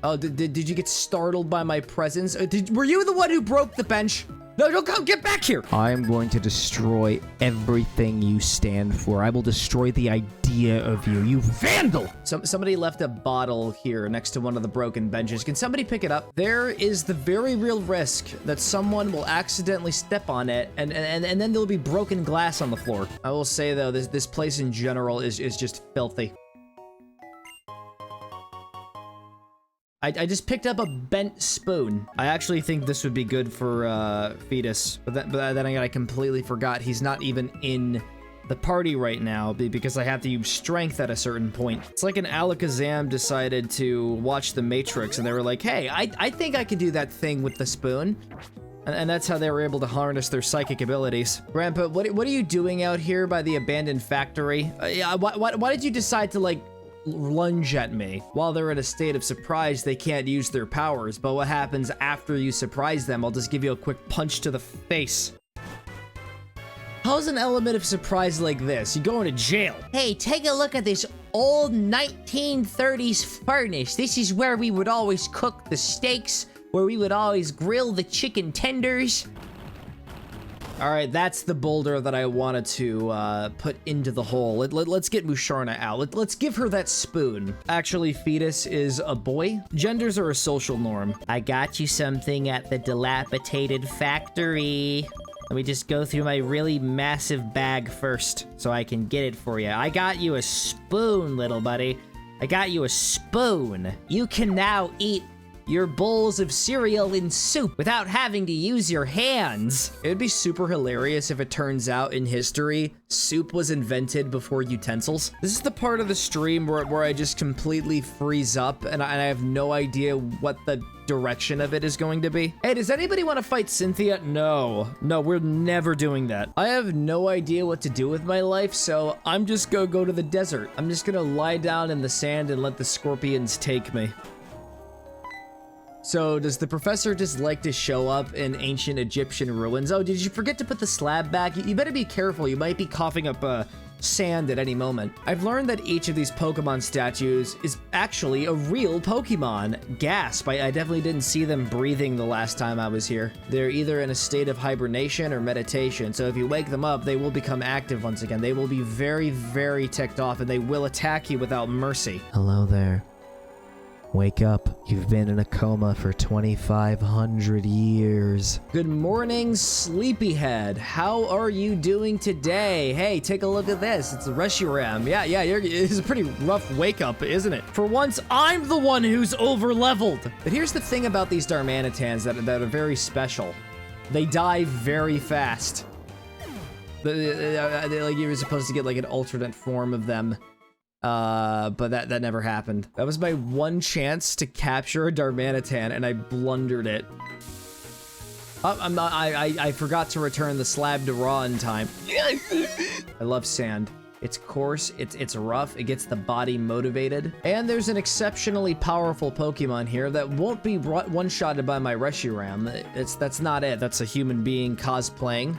Oh, did you get startled by my presence? Were you the one who broke the bench? No, don't come, get back here! I am going to destroy everything you stand for. I will destroy the idea of you, you vandal! Somebody left a bottle here next to one of the broken benches. Can somebody pick it up? There is the very real risk that someone will accidentally step on it, and then there'll be broken glass on the floor. I will say though, this place in general is just filthy. I just picked up a bent spoon. I actually think this would be good for Fetus, but then I completely forgot he's not even in the party right now because I have to use strength at a certain point. It's like an Alakazam decided to watch The Matrix and they were like, hey, I think I can do that thing with the spoon. And that's how they were able to harness their psychic abilities. Grandpa, what are you doing out here by the abandoned factory? Why did you decide to like lunge at me? While they're in a state of surprise, they can't use their powers, but what happens after you surprise them? I'll just give you a quick punch to the face. How's an element of surprise like this? You going to jail. Hey, take a look at this old 1930s furnace. This is where we would always cook the steaks, where we would always grill the chicken tenders. All right, that's the boulder that I wanted to put into the hole. Let's get Musharna out. Let's give her that spoon. Actually, Fetus is a boy. Genders are a social norm. I got you something at the dilapidated factory. Let me just go through my really massive bag first so I can get it for you. I got you a spoon, little buddy. I got you a spoon. You can now eat your bowls of cereal and soup without having to use your hands. It would be super hilarious if it turns out in history, soup was invented before utensils. This is the part of the stream where I just completely freeze up and I have no idea what the direction of it is going to be. Hey, does anybody want to fight Cynthia? No, we're never doing that. I have no idea what to do with my life, so I'm just gonna go to the desert. I'm just gonna lie down in the sand and let the scorpions take me. So, does the professor just like to show up in ancient Egyptian ruins? Oh, did you forget to put the slab back? You better be careful. You might be coughing up sand at any moment. I've learned that each of these Pokemon statues is actually a real Pokemon. Gasp, I definitely didn't see them breathing the last time I was here. They're either in a state of hibernation or meditation, so if you wake them up, they will become active once again. They will be very, very ticked off, and they will attack you without mercy. Hello there. Wake up. You've been in a coma for 2,500 years. Good morning, sleepyhead. How are you doing today? Hey, take a look at this. It's a Reshiram. Yeah, it's a pretty rough wake up, isn't it? For once, I'm the one who's over-leveled. But here's the thing about these Darmanitans that are very special. They die very fast. Like you were supposed to get like an alternate form of them. But that never happened. That was my one chance to capture a Darmanitan, and I blundered it. Oh, I forgot to return the slab to raw in time. I love sand. It's coarse, it's rough, it gets the body motivated. And there's an exceptionally powerful Pokemon here that won't be one-shotted by my Reshiram. That's not it. That's a human being cosplaying.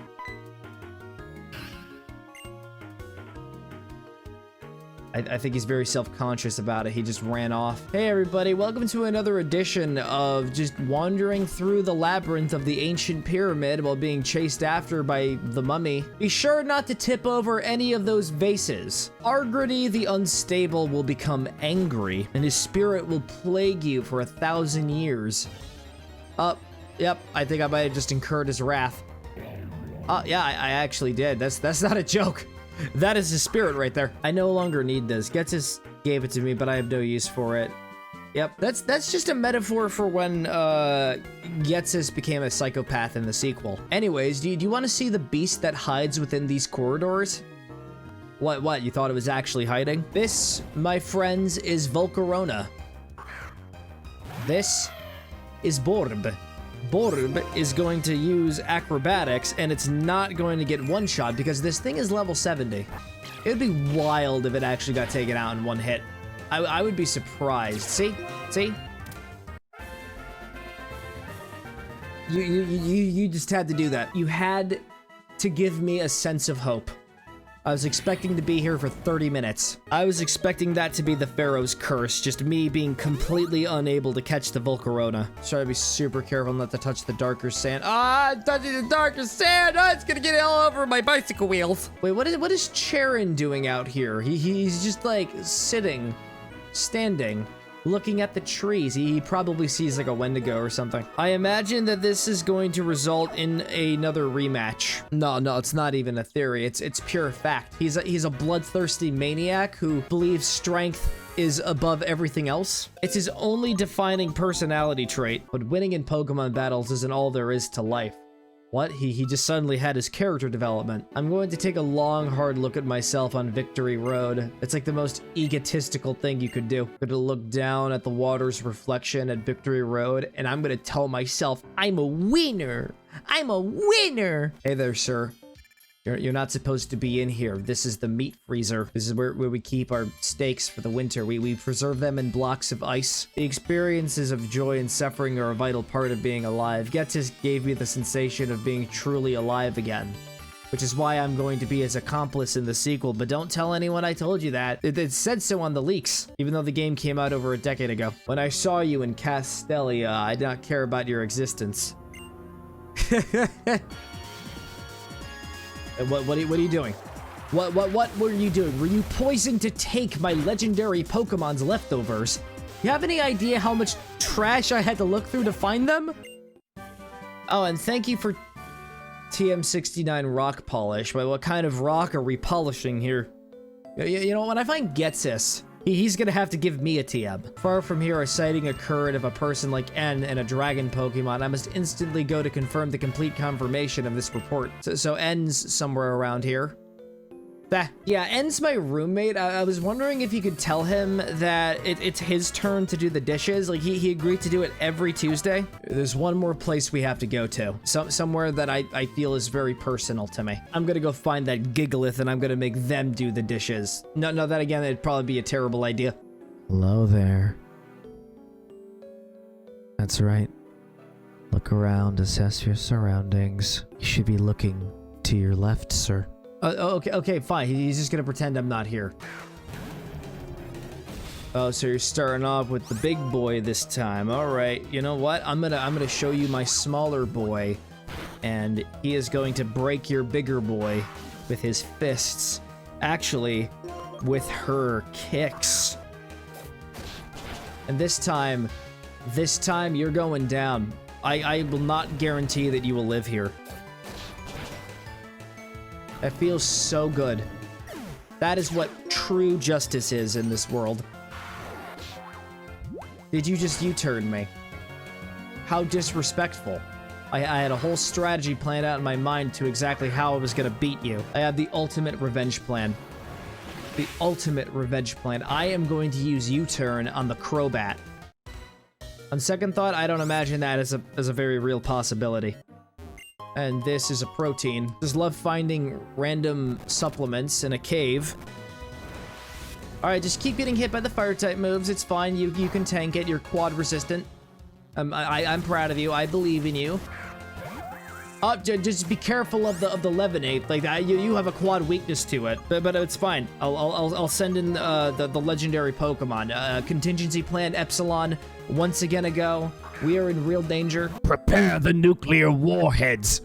I think he's very self-conscious about it. He just ran off. Hey everybody, welcome to another edition of just wandering through the labyrinth of the ancient pyramid while being chased after by the mummy. Be sure not to tip over any of those vases. Argrady the Unstable will become angry, and his spirit will plague you for 1,000 years. Yep, I think I might have just incurred his wrath. Yeah, I actually did. That's not a joke. That is his spirit right there. I no longer need this. Getsis gave it to me, but I have no use for it. Yep, that's just a metaphor for when Getsis became a psychopath in the sequel. Anyways, do you want to see the beast that hides within these corridors? What? You thought it was actually hiding? This, my friends, is Volcarona. This is Borb. Borb is going to use acrobatics, and it's not going to get one shot because this thing is level 70. It would be wild if it actually got taken out in one hit. I would be surprised. See? You just had to do that. You had to give me a sense of hope. I was expecting to be here for 30 minutes. I was expecting that to be the Pharaoh's curse, just me being completely unable to catch the Volcarona. Try to be super careful not to touch the darker sand. I'm touching the darker sand! It's gonna get all over my bicycle wheels. Wait, what is Charon doing out here? He's just like sitting, standing, looking at the trees. He probably sees like a Wendigo or something. I imagine that this is going to result in another rematch. No, it's not even a theory. It's pure fact. He's a bloodthirsty maniac who believes strength is above everything else. It's his only defining personality trait. But winning in Pokemon battles isn't all there is to life. What? He just suddenly had his character development. I'm going to take a long, hard look at myself on Victory Road. It's like the most egotistical thing you could do. I'm gonna look down at the water's reflection at Victory Road, and I'm gonna tell myself, I'm a winner! I'm a winner! Hey there, sir. You're not supposed to be in here. This is the meat freezer. This is where we keep our steaks for the winter. We preserve them in blocks of ice. The experiences of joy and suffering are a vital part of being alive. Getsis gave me the sensation of being truly alive again, which is why I'm going to be his accomplice in the sequel, but don't tell anyone I told you that. It said so on the leaks, even though the game came out over a decade ago. When I saw you in Castelia, I did not care about your existence. What are you doing? What were you doing? Were you poisoned to take my legendary Pokemon's leftovers? You have any idea how much trash I had to look through to find them? Oh, and thank you for TM69 rock polish. What kind of rock are we polishing here? You know, when I find Getsis, he's gonna have to give me a TM. Far from here, a sighting occurred of a person like N and a dragon Pokemon. I must instantly go to confirm the complete confirmation of this report. So N's somewhere around here. Yeah, N's my roommate. I was wondering if you could tell him that it's his turn to do the dishes. Like, he agreed to do it every Tuesday. There's one more place we have to go to. Somewhere that I feel is very personal to me. I'm gonna go find that Gigalith and I'm gonna make them do the dishes. No, that again, it'd probably be a terrible idea. Hello there. That's right. Look around, assess your surroundings. You should be looking to your left, sir. Okay, fine. He's just gonna pretend I'm not here. Oh, so you're starting off with the big boy this time. All right. You know what? I'm gonna show you my smaller boy, and he is going to break your bigger boy with his fists. Actually, with her kicks. And this time you're going down. I will not guarantee that you will live here. That feels so good. That is what true justice is in this world. Did you just U-turn me? How disrespectful. I had a whole strategy planned out in my mind to exactly how I was gonna beat you. I had the ultimate revenge plan. The ultimate revenge plan. I am going to use U-turn on the Crobat. On second thought, I don't imagine that as a very real possibility. And this is a protein. Just love finding random supplements in a cave. Alright, just keep getting hit by the fire type moves. It's fine. You can tank it. You're quad resistant. I'm proud of you. I believe in you. Just be careful of the Lemonade. Like you have a quad weakness to it, but it's fine. I'll send in the legendary Pokemon. Contingency plan Epsilon. Once again a go. We are in real danger. Prepare the nuclear warheads.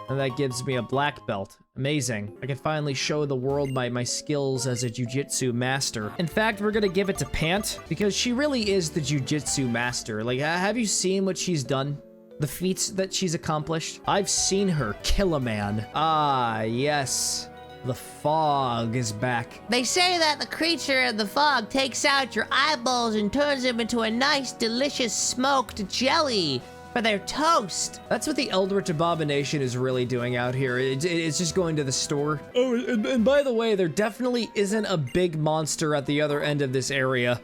And that gives me a black belt. Amazing. I can finally show the world my skills as a jujitsu master. In fact, we're gonna give it to Pant because she really is the jujitsu master. Like, have you seen what she's done? The feats that she's accomplished? I've seen her kill a man. Ah, yes. The fog is back. They say that the creature in the fog takes out your eyeballs and turns them into a nice, delicious smoked jelly for their toast. That's what the Eldritch Abomination is really doing out here. It's just going to the store. Oh, and by the way, there definitely isn't a big monster at the other end of this area.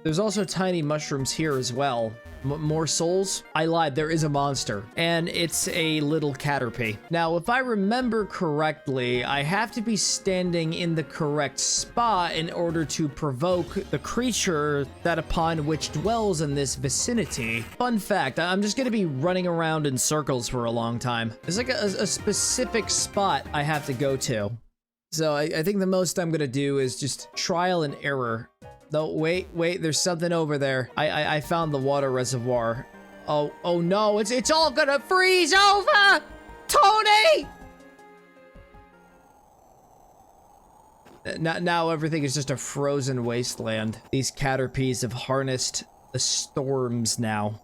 There's also tiny mushrooms here as well. More souls? I lied, there is a monster. And it's a little Caterpie. Now, if I remember correctly, I have to be standing in the correct spot in order to provoke the creature that upon which dwells in this vicinity. Fun fact, I'm just gonna be running around in circles for a long time. There's like a specific spot I have to go to. So I think the most I'm gonna do is just trial and error. No, wait, there's something over there. I found the water reservoir. Oh no, it's all gonna freeze over! Tony! Now everything is just a frozen wasteland. These Caterpies have harnessed the storms now.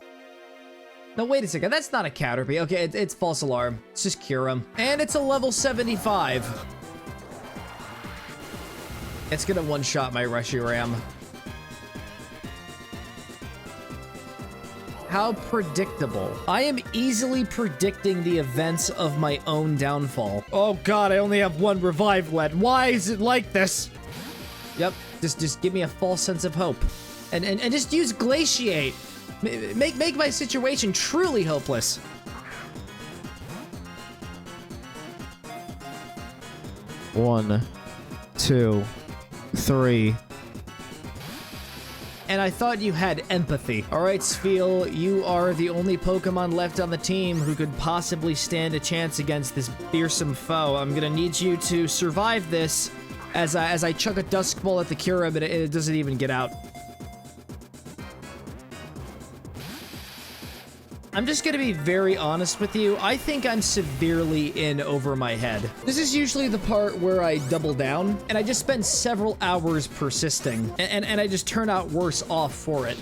No, wait a second, that's not a Caterpie. Okay, it's false alarm. Let's just cure him. And it's a level 75. It's gonna one-shot my Reshiram. How predictable. I am easily predicting the events of my own downfall. Oh god, I only have one revive left. Why is it like this? Yep, just give me a false sense of hope. And just use Glaciate. Make my situation truly hopeless. One, two, three. And I thought you had empathy. All right, Spheal, you are the only Pokemon left on the team who could possibly stand a chance against this fearsome foe. I'm gonna need you to survive this as I chuck a Dusk Ball at the Cura, but it doesn't even get out. I'm just gonna be very honest with you. I think I'm severely in over my head. This is usually the part where I double down, and I just spend several hours persisting, and I just turn out worse off for it.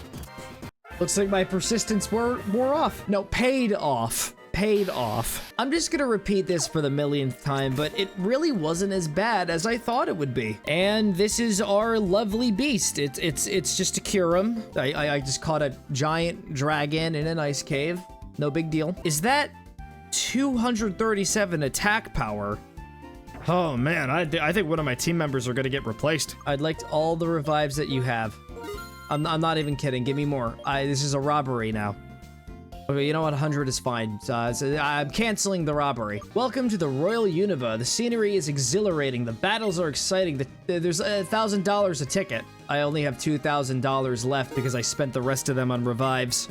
Looks like my persistence wore off. No, paid off. Paid off. I'm just gonna repeat this for the millionth time, but it really wasn't as bad as I thought it would be. And this is our lovely beast. It's just a Kyurem. I just caught a giant dragon in an ice cave. No big deal. Is that 237 attack power? Oh man, I think one of my team members are gonna get replaced. I'd like all the revives that you have. I'm not even kidding. Give me more. This is a robbery now. Okay, you know what? 100 is fine. So I'm canceling the robbery. Welcome to the Royal Unova. The scenery is exhilarating. The battles are exciting. There's $1,000 a ticket. I only have $2,000 left because I spent the rest of them on revives.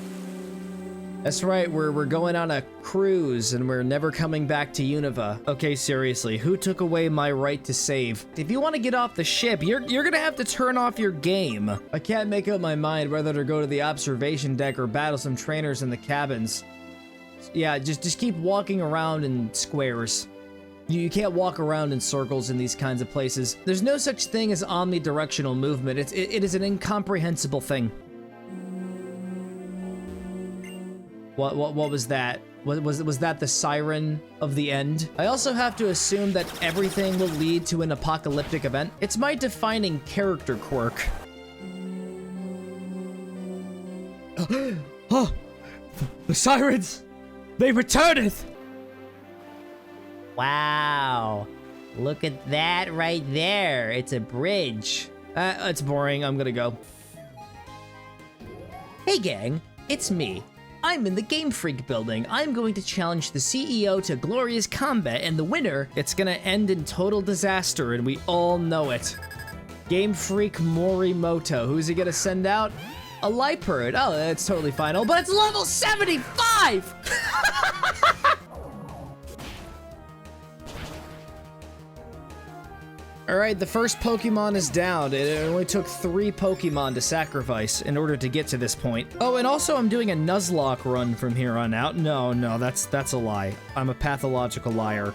That's right, we're going on a cruise and we're never coming back to Unova. Okay, seriously, who took away my right to save? If you want to get off the ship, you're gonna have to turn off your game. I can't make up my mind whether to go to the observation deck or battle some trainers in the cabins. Yeah, just keep walking around in squares. You can't walk around in circles in these kinds of places. There's no such thing as omnidirectional movement. It is an incomprehensible thing. What was that? Was that the siren of the end? I also have to assume that everything will lead to an apocalyptic event. It's my defining character quirk. Oh, the sirens! They returneth! Wow. Look at that right there. It's a bridge. It's boring. I'm gonna go. Hey gang, it's me. I'm in the Game Freak building. I'm going to challenge the CEO to glorious combat, and the winner... It's gonna end in total disaster, and we all know it. Game Freak Morimoto. Who's he gonna send out? A Liepard. Oh, that's totally fine. Oh, but it's level 75! Alright, the first Pokemon is down. It only took 3 Pokemon to sacrifice in order to get to this point. Oh, and also I'm doing a Nuzlocke run from here on out. No, that's a lie. I'm a pathological liar.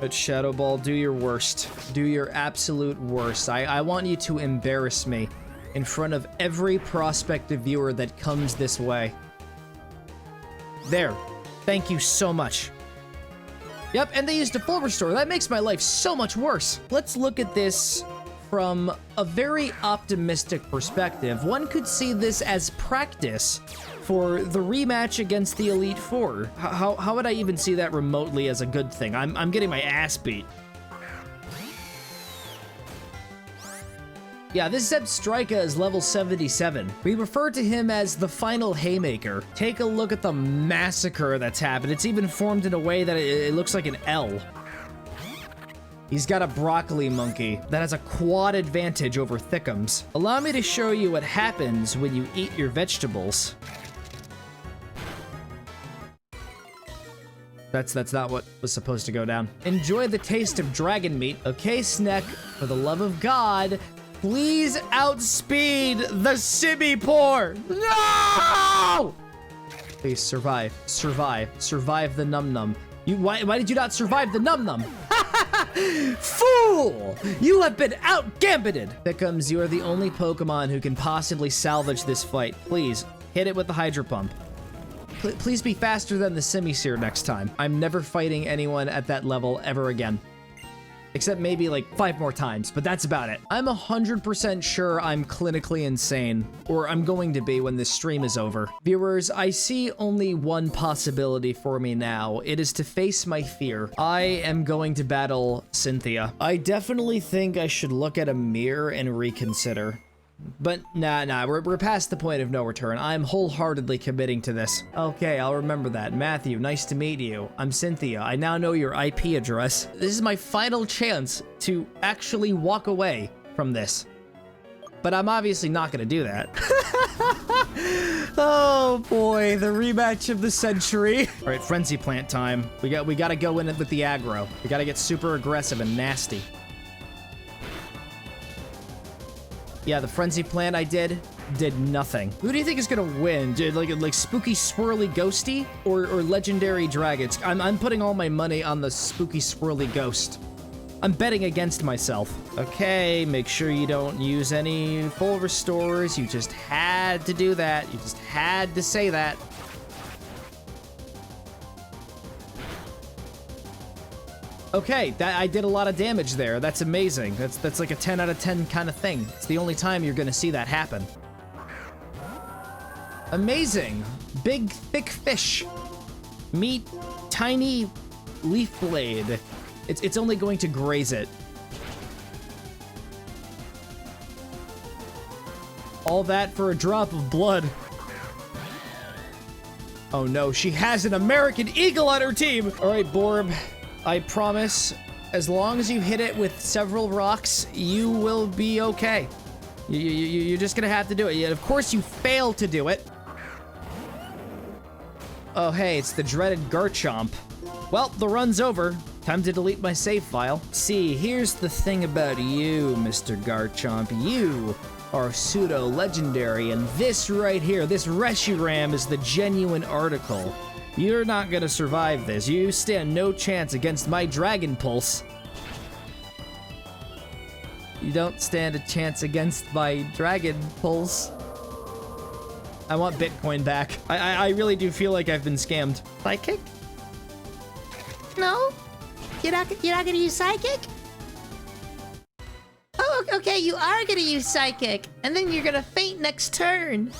But Shadow Ball, do your worst. Do your absolute worst. I want you to embarrass me in front of every prospective viewer that comes this way. There. Thank you so much. Yep, and they used a full restore. That makes my life so much worse. Let's look at this from a very optimistic perspective. One could see this as practice for the rematch against the Elite Four. How would I even see that remotely as a good thing? I'm getting my ass beat. Yeah, this Zebstrika is level 77. We refer to him as the final Haymaker. Take a look at the massacre that's happened. It's even formed in a way that it looks like an L. He's got a broccoli monkey that has a quad advantage over Thickums. Allow me to show you what happens when you eat your vegetables. That's not what was supposed to go down. Enjoy the taste of dragon meat. Okay, Sneck, for the love of God, please outspeed the Simipour! No! Please survive, survive, survive the Num Num. Why did you not survive the Num Num? Fool! You have been out-gambited! Thickums, you are the only Pokemon who can possibly salvage this fight. Please, hit it with the Hydro Pump. Please be faster than the Simisear next time. I'm never fighting anyone at that level ever again. Except maybe like 5 more times, but that's about it. I'm 100% sure I'm clinically insane, or I'm going to be when this stream is over. Viewers, I see only one possibility for me now. It is to face my fear. I am going to battle Cynthia. I definitely think I should look at a mirror and reconsider. But nah, we're past the point of no return. I'm wholeheartedly committing to this. Okay, I'll remember that. Matthew, nice to meet you. I'm Cynthia. I now know your IP address. This is my final chance to actually walk away from this. But I'm obviously not gonna do that. Oh boy, the rematch of the century. All right, Frenzy Plant time. We gotta go in with the aggro. We gotta get super aggressive and nasty. Yeah, the Frenzy Plant I did nothing. Who do you think is gonna win? Dude, like Spooky Swirly Ghosty or Legendary Dragons? I'm putting all my money on the Spooky Swirly Ghost. I'm betting against myself. Okay, make sure you don't use any full restores. You just had to do that. You just had to say that. Okay, I did a lot of damage there. That's amazing. That's like a 10 out of 10 kind of thing. It's the only time you're gonna see that happen. Amazing. Big, thick fish. Meet tiny leaf blade. It's only going to graze it. All that for a drop of blood. Oh no, she has an American Eagle on her team! Alright, Borb. I promise, as long as you hit it with several rocks, you will be okay. You're just gonna have to do it. Yet, of course, you fail to do it. Oh, hey, it's the dreaded Garchomp. Well, the run's over. Time to delete my save file. See, here's the thing about you, Mr. Garchomp. You are pseudo-legendary, and this right here, this Reshiram, is the genuine article. You're not gonna survive this. You stand no chance against my Dragon Pulse. You don't stand a chance against my Dragon Pulse. I want Bitcoin back. I really do feel like I've been scammed. Psychic? No? You're not gonna use Psychic? Oh, okay, you are gonna use Psychic. And then you're gonna faint next turn.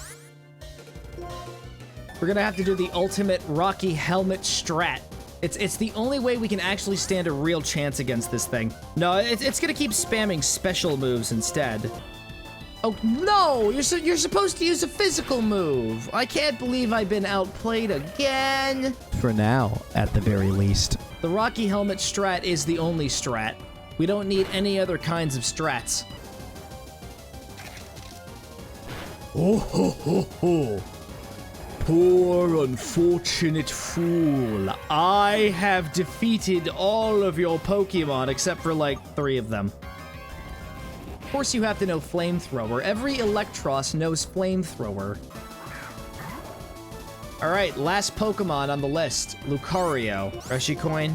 We're gonna have to do the ultimate Rocky Helmet strat. It's the only way we can actually stand a real chance against this thing. No, it's gonna keep spamming special moves instead. Oh no! You're supposed to use a physical move. I can't believe I've been outplayed again. For now, at the very least. The Rocky Helmet strat is the only strat. We don't need any other kinds of strats. Oh ho ho ho! Poor unfortunate fool. I have defeated all of your Pokemon except for like 3 of them. Of course you have to know Flamethrower. Every Electros knows Flamethrower. Alright, last Pokemon on the list. Lucario. Reshicoin,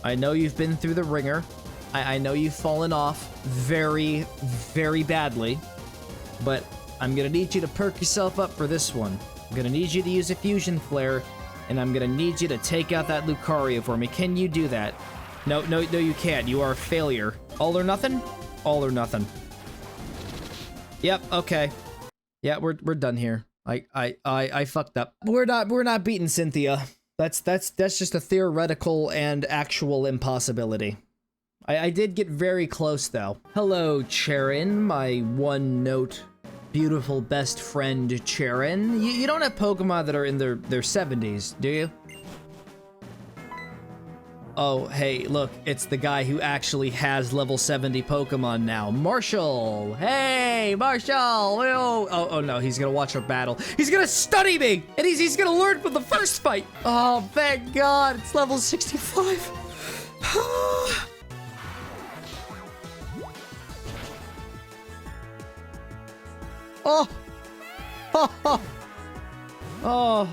I know you've been through the ringer. I know you've fallen off very, very badly. But I'm gonna need you to perk yourself up for this one. I'm gonna need you to use a Fusion Flare, and I'm gonna need you to take out that Lucario for me. Can you do that? No, you can't. You are a failure. All or nothing? All or nothing. Yep, okay. Yeah, we're done here. I fucked up. We're not beating Cynthia. That's just a theoretical and actual impossibility. I did get very close though. Hello, Charon, my one-note beautiful best friend Charon. You don't have Pokemon that are in their 70s, do you? Oh, hey, look, it's the guy who actually has level 70 Pokemon now. Marshall! Hey, Marshall! Oh no, he's gonna watch our battle. He's gonna study me! And he's gonna learn from the first fight! Oh, thank God, it's level 65. Oh! Oh!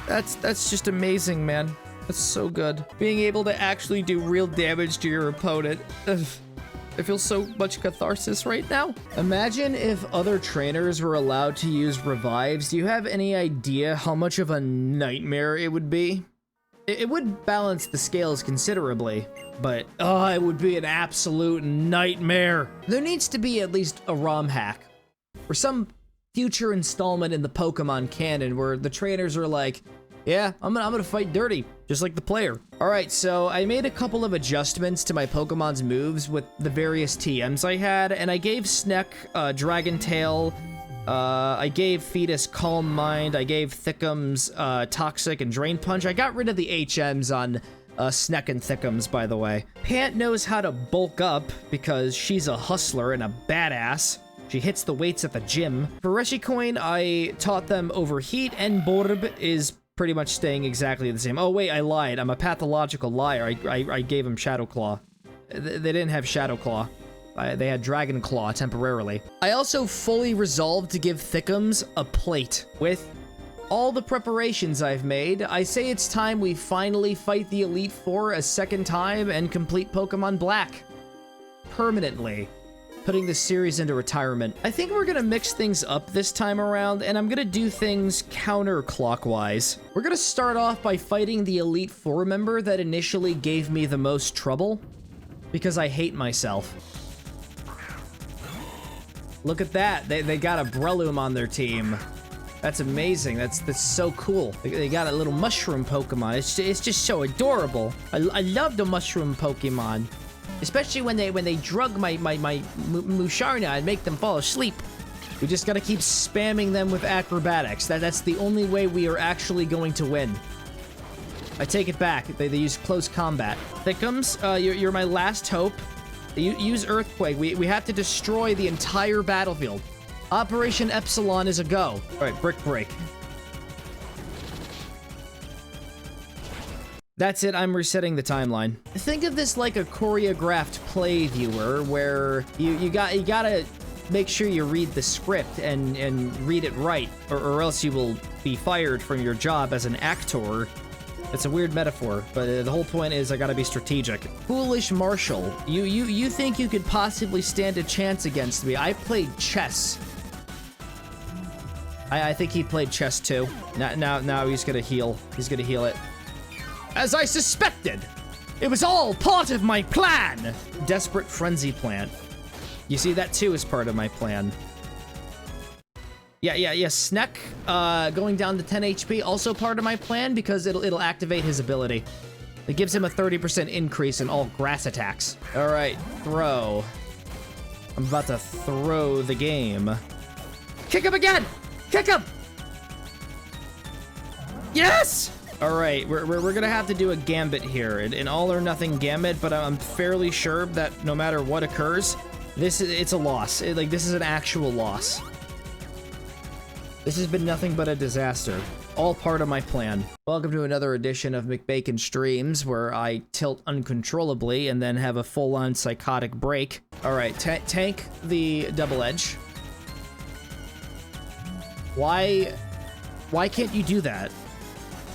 That's just amazing, man. That's so good. Being able to actually do real damage to your opponent. Ugh. I feel so much catharsis right now. Imagine if other trainers were allowed to use revives. Do you have any idea how much of a nightmare it would be? It would balance the scales considerably, but oh, it would be an absolute nightmare. There needs to be at least a ROM hack or some future installment in the Pokemon canon where the trainers are like, yeah, I'm gonna fight dirty, just like the player. All right, so I made a couple of adjustments to my Pokemon's moves with the various TMs I had, and I gave Sneck Dragon Tail, I gave Fetus Calm Mind, I gave Thickums Toxic and Drain Punch. I got rid of the HMs on Sneck and Thickums, by the way. Pant knows how to bulk up because she's a hustler and a badass. She hits the weights at the gym. For Reshicoin, I taught them Overheat, and Borb is pretty much staying exactly the same. Oh wait, I lied. I'm a pathological liar. I gave him Shadow Claw. They didn't have Shadow Claw. They had Dragon Claw temporarily. I also fully resolved to give Thickums a plate. With all the preparations I've made, I say it's time we finally fight the Elite Four a second time and complete Pokemon Black. Permanently. Putting this series into retirement. I think we're gonna mix things up this time around, and I'm gonna do things counterclockwise. We're gonna start off by fighting the Elite Four member that initially gave me the most trouble, because I hate myself. Look at that, they got a Breloom on their team. That's amazing, that's so cool. They got a little mushroom Pokemon, it's just so adorable. I love the mushroom Pokemon. Especially when they drug my Musharna and make them fall asleep. We just gotta keep spamming them with acrobatics. That's the only way we are actually going to win. I take it back. They use close combat. Thickums, you're my last hope. Use Earthquake. We have to destroy the entire battlefield. Operation Epsilon is a go. All right, Brick Break. That's it, I'm resetting the timeline. Think of this like a choreographed play, viewer, where you gotta make sure you read the script and read it right, or else you will be fired from your job as an actor It's a weird metaphor, but the whole point is I gotta be strategic. Foolish Marshall, you think you could possibly stand a chance against me? I played chess. I think he played chess too. Now he's gonna heal. He's gonna heal it. As I suspected! It was all part of my plan! Desperate Frenzy Plant. You see, that too is part of my plan. Yeah, Sneck, going down to 10 HP, also part of my plan because it'll activate his ability. It gives him a 30% increase in all grass attacks. All right, throw. I'm about to throw the game. Kick him again! Kick him! Yes! All right, we're gonna have to do a gambit here, an all or nothing gambit, but I'm fairly sure that no matter what occurs, it's a loss. This is an actual loss. This has been nothing but a disaster. All part of my plan. Welcome to another edition of McBacon Streams, where I tilt uncontrollably and then have a full-on psychotic break. All right, tank the double edge. Why can't you do that?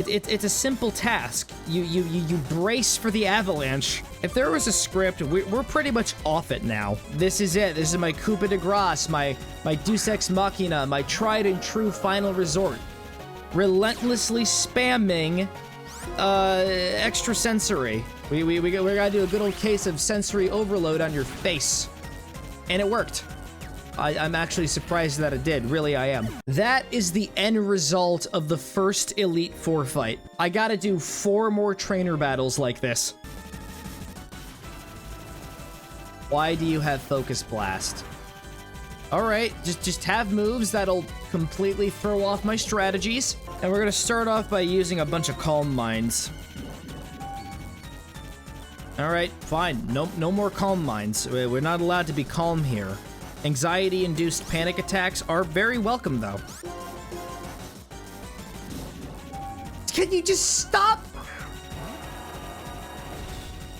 It's a simple task. You brace for the avalanche. If there was a script, we're pretty much off it now. This is it. This is my coup de grace, my Deus Ex Machina, my tried and true final resort. Relentlessly spamming extra sensory. We gotta do a good old case of sensory overload on your face. And it worked. I'm actually surprised that it did. Really, I am. That is the end result of the first Elite Four fight. I gotta do 4 more trainer battles like this. Why do you have Focus Blast? All right, just have moves that'll completely throw off my strategies. And we're gonna start off by using a bunch of Calm Minds. All right, fine. No more Calm Minds. We're not allowed to be calm here. Anxiety-induced panic attacks are very welcome, though. Can you just stop?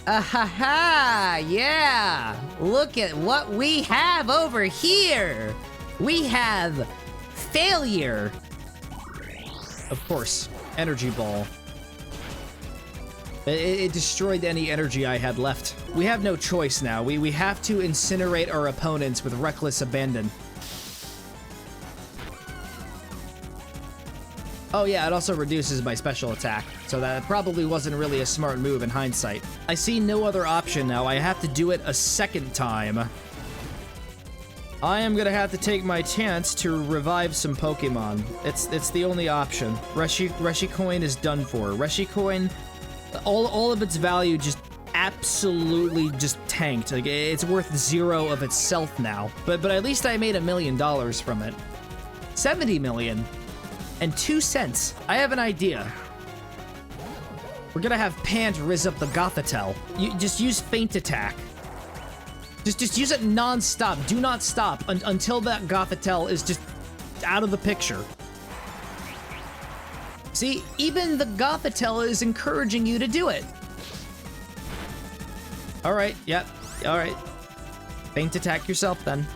Ha! Yeah! Look at what we have over here! We have failure! Of course, Energy Ball. It destroyed any energy I had left. We have no choice now. We have to incinerate our opponents with reckless abandon. Oh yeah, it also reduces my special attack, so that probably wasn't really a smart move in hindsight. I see no other option now. I have to do it a second time. I am gonna have to take my chance to revive some Pokemon. It's the only option. Reshicoin is done for. Reshicoin, all of its value just absolutely just tanked. Like, it's worth 0 of itself now. But at least I made $1 million from it. 70 million and 2 cents. I have an idea. We're gonna have Pant rizz up the Gothitelle. You just use Feint Attack. Just use it non-stop. Do not stop until that Gothitelle is just out of the picture. See, even the Gothitelle is encouraging you to do it. All right, yep, all right. Feint Attack yourself then.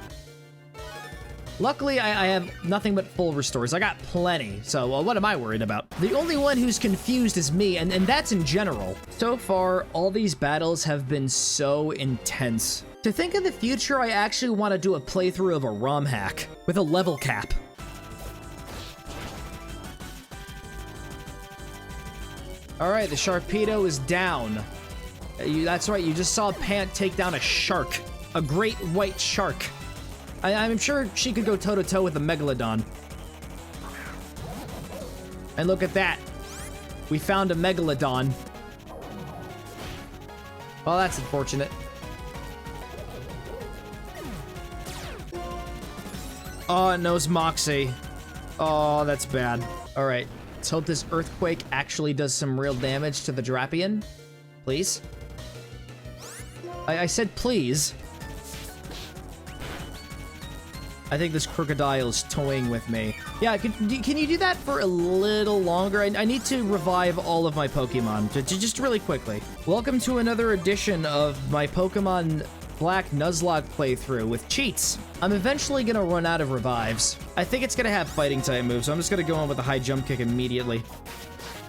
Luckily, I have nothing but full restores. I got plenty, so what am I worried about? The only one who's confused is me, and that's in general. So far, all these battles have been so intense. To think of the future, I actually want to do a playthrough of a ROM hack with a level cap. All right, the Sharpedo is down. That's right, you just saw Pant take down a shark. A great white shark. I'm sure she could go toe-to-toe with a Megalodon. And look at that. We found a Megalodon. Well, that's unfortunate. Oh, it knows Moxie. Oh, that's bad. All right, let's hope this Earthquake actually does some real damage to the Drapion. Please. I said please. I think this Crocodile is toying with me. Yeah, can you do that for a little longer? I need to revive all of my Pokemon, just really quickly. Welcome to another edition of my Pokemon Black Nuzlocke playthrough with cheats. I'm eventually gonna run out of revives. I think it's gonna have fighting type moves, so I'm just gonna go in with a high jump kick immediately.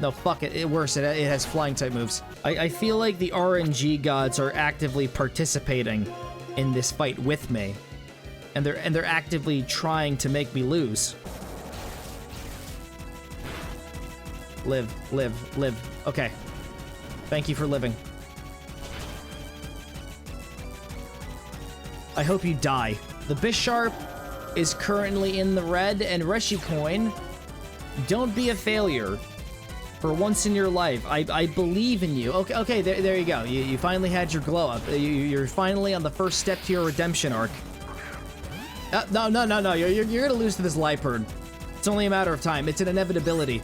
No, fuck it. Worse, it has flying type moves. I feel like the RNG gods are actively participating in this fight with me. And they're actively trying to make me lose. Live, live, live. Okay. Thank you for living. I hope you die. The Bisharp is currently in the red, and Reshicoin, don't be a failure for once in your life. I believe in you. Okay, there you go. You finally had your glow up. You're finally on the first step to your redemption arc. No. You're gonna lose to this Liepard. It's only a matter of time. It's an inevitability.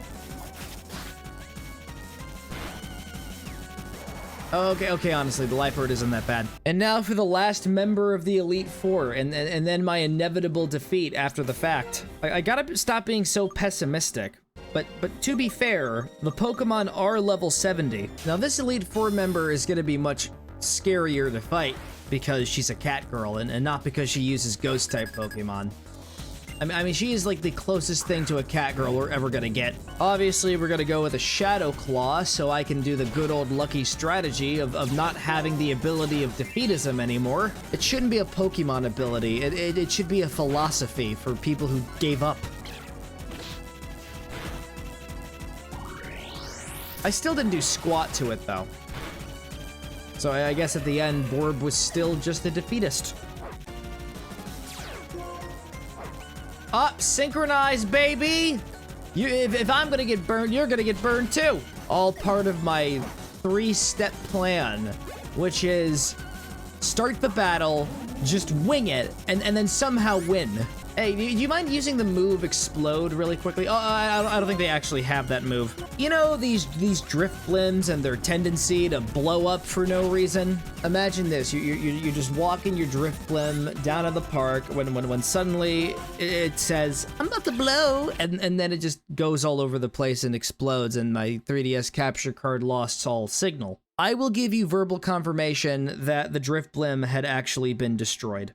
Okay, honestly, the Liepard isn't that bad. And now for the last member of the Elite Four, and then my inevitable defeat after the fact. I gotta stop being so pessimistic. But to be fair, the Pokemon are level 70. Now this Elite Four member is gonna be much scarier to fight because she's a cat girl, and not because she uses Ghost-type Pokemon. I mean, she is like the closest thing to a cat girl we're ever gonna get. Obviously, we're gonna go with a Shadow Claw, so I can do the good old lucky strategy of not having the ability of defeatism anymore. It shouldn't be a Pokemon ability. It should be a philosophy for people who gave up. I still didn't do squat to it, though. So I guess at the end, Borb was still just a defeatist. Up, synchronize, baby! If I'm gonna get burned, you're gonna get burned too! All part of my 3-step plan, which is start the battle, just wing it, and then somehow win. Hey, do you mind using the move Explode really quickly? Oh, I don't think they actually have that move. You know these drift blims and their tendency to blow up for no reason? Imagine this, you're just walking your drift blim down in the park when suddenly it says, I'm about to blow, and then it just goes all over the place and explodes, and my 3DS capture card lost all signal. I will give you verbal confirmation that the drift blim had actually been destroyed.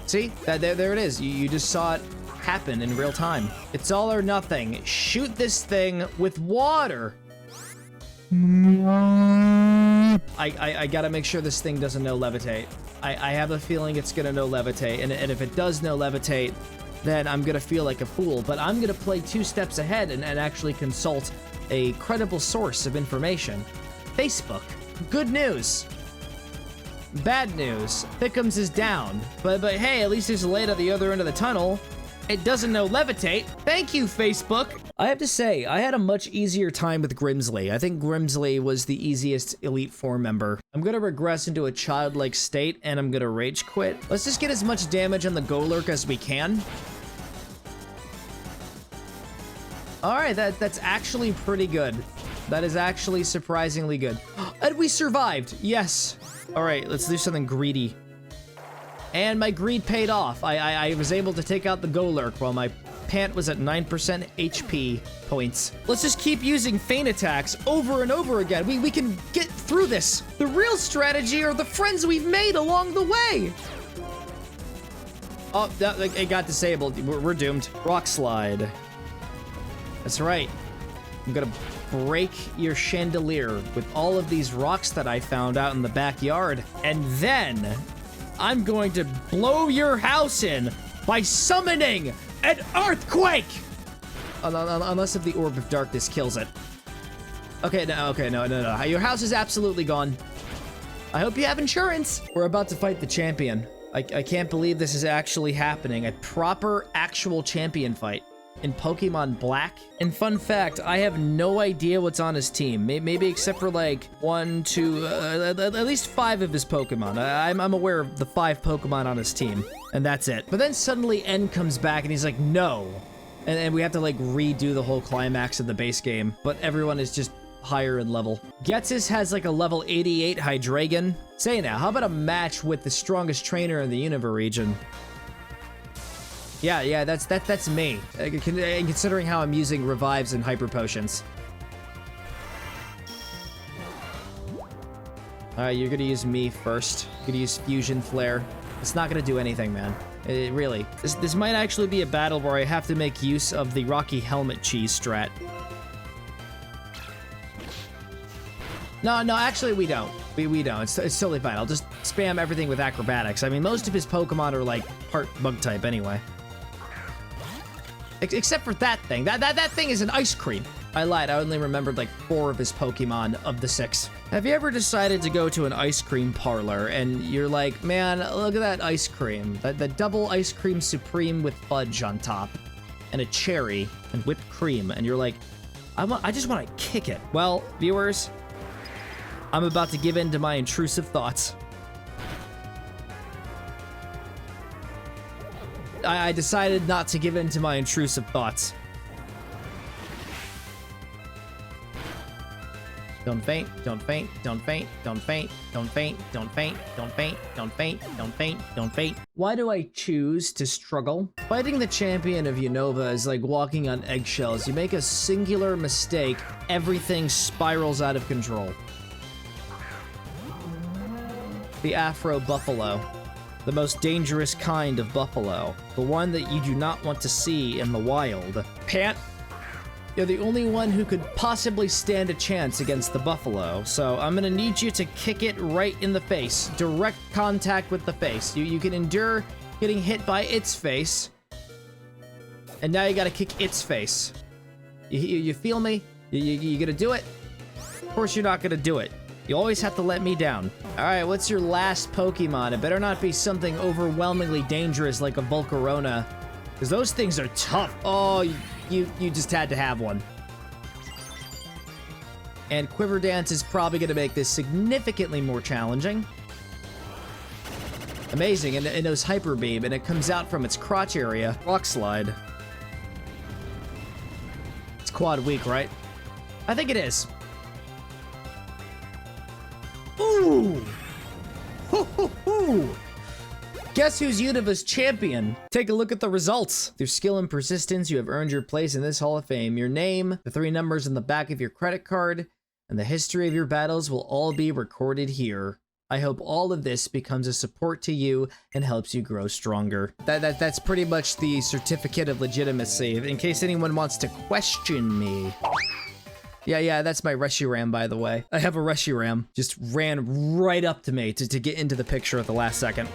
See? There it is. You just saw it happen in real time. It's all or nothing. Shoot this thing with water. I gotta make sure this thing doesn't know levitate. I have a feeling it's gonna know levitate, and if it does know levitate, then I'm gonna feel like a fool. But I'm gonna play 2 steps ahead and actually consult a credible source of information. Facebook. Good news. Bad news, Thickums is down, but hey, at least there's a light at the other end of the tunnel. It doesn't know levitate. Thank you, Facebook. I have to say, I had a much easier time with Grimsley. I think Grimsley was the easiest Elite Four member. I'm gonna regress into a childlike state, and I'm gonna rage quit. Let's just get as much damage on the Golurk as we can. All right, that's actually pretty good. That is actually surprisingly good. And we survived, yes. All right, let's do something greedy. And my greed paid off. I was able to take out the Golurk while my Pant was at 9% HP points. Let's just keep using feint attacks over and over again. We can get through this. The real strategy are the friends we've made along the way. Oh, it got disabled. We're doomed. Rock Slide. That's right. I'm gonna break your chandelier with all of these rocks that I found out in the backyard. And then I'm going to blow your house in by summoning an earthquake! Unless if the Orb of Darkness kills it. Okay, no. Your house is absolutely gone. I hope you have insurance. We're about to fight the champion. I can't believe this is actually happening. A proper, actual champion fight in Pokemon Black. And fun fact, I have no idea what's on his team. Maybe except for like 1, 2, at least 5 of his Pokemon. I'm aware of the 5 Pokemon on his team, and that's it. But then suddenly N comes back and he's like, no. And we have to like redo the whole climax of the base game, but everyone is just higher in level. Getsis has like a level 88 Hydreigon. Say now, how about a match with the strongest trainer in the Unova region? Yeah, that's me. Considering how I'm using revives and hyper potions. Alright, you're gonna use me first. You're gonna use Fusion Flare. It's not gonna do anything, man. It really. This might actually be a battle where I have to make use of the Rocky Helmet Cheese strat. No, actually we don't. We don't. It's totally fine. I'll just spam everything with acrobatics. I mean, most of his Pokemon are like part bug type anyway. Except for that thing. That thing is an ice cream. I lied. I only remembered like 4 of his Pokemon of the 6. Have you ever decided to go to an ice cream parlor and you're like, man, look at that ice cream. That double ice cream supreme with fudge on top and a cherry and whipped cream. And you're like, I just want to kick it. Well, viewers, I'm about to give in to my intrusive thoughts. I decided not to give in to my intrusive thoughts. Don't faint, don't faint, don't faint, don't faint, don't faint, don't faint, don't faint, don't faint, don't faint, don't faint. Why do I choose to struggle? Fighting the champion of Unova is like walking on eggshells. You make a singular mistake, everything spirals out of control. The Afro Buffalo. The most dangerous kind of buffalo. The one that you do not want to see in the wild. Pant, you're the only one who could possibly stand a chance against the buffalo, so I'm gonna need you to kick it right in the face. Direct contact with the face. You can endure getting hit by its face, and now you gotta kick its face. You feel me? You gonna do it? Of course you're not gonna do it. You always have to let me down. Alright, what's your last Pokemon? It better not be something overwhelmingly dangerous like a Volcarona, because those things are tough. Oh, you just had to have one. And Quiver Dance is probably going to make this significantly more challenging. Amazing, and it knows Hyper Beam, and it comes out from its crotch area. Rock Slide. It's quad weak, right? I think it is. Ooh! Hoo, hoo, hoo. Guess who's Unova's champion? Take a look at the results. Through skill and persistence, you have earned your place in this Hall of Fame. Your name, the 3 numbers on the back of your credit card, and the history of your battles will all be recorded here. I hope all of this becomes a support to you and helps you grow stronger. That's pretty much the certificate of legitimacy, in case anyone wants to question me. Yeah, that's my Reshiram, by the way. I have a Reshiram. Just ran right up to me to get into the picture at the last second.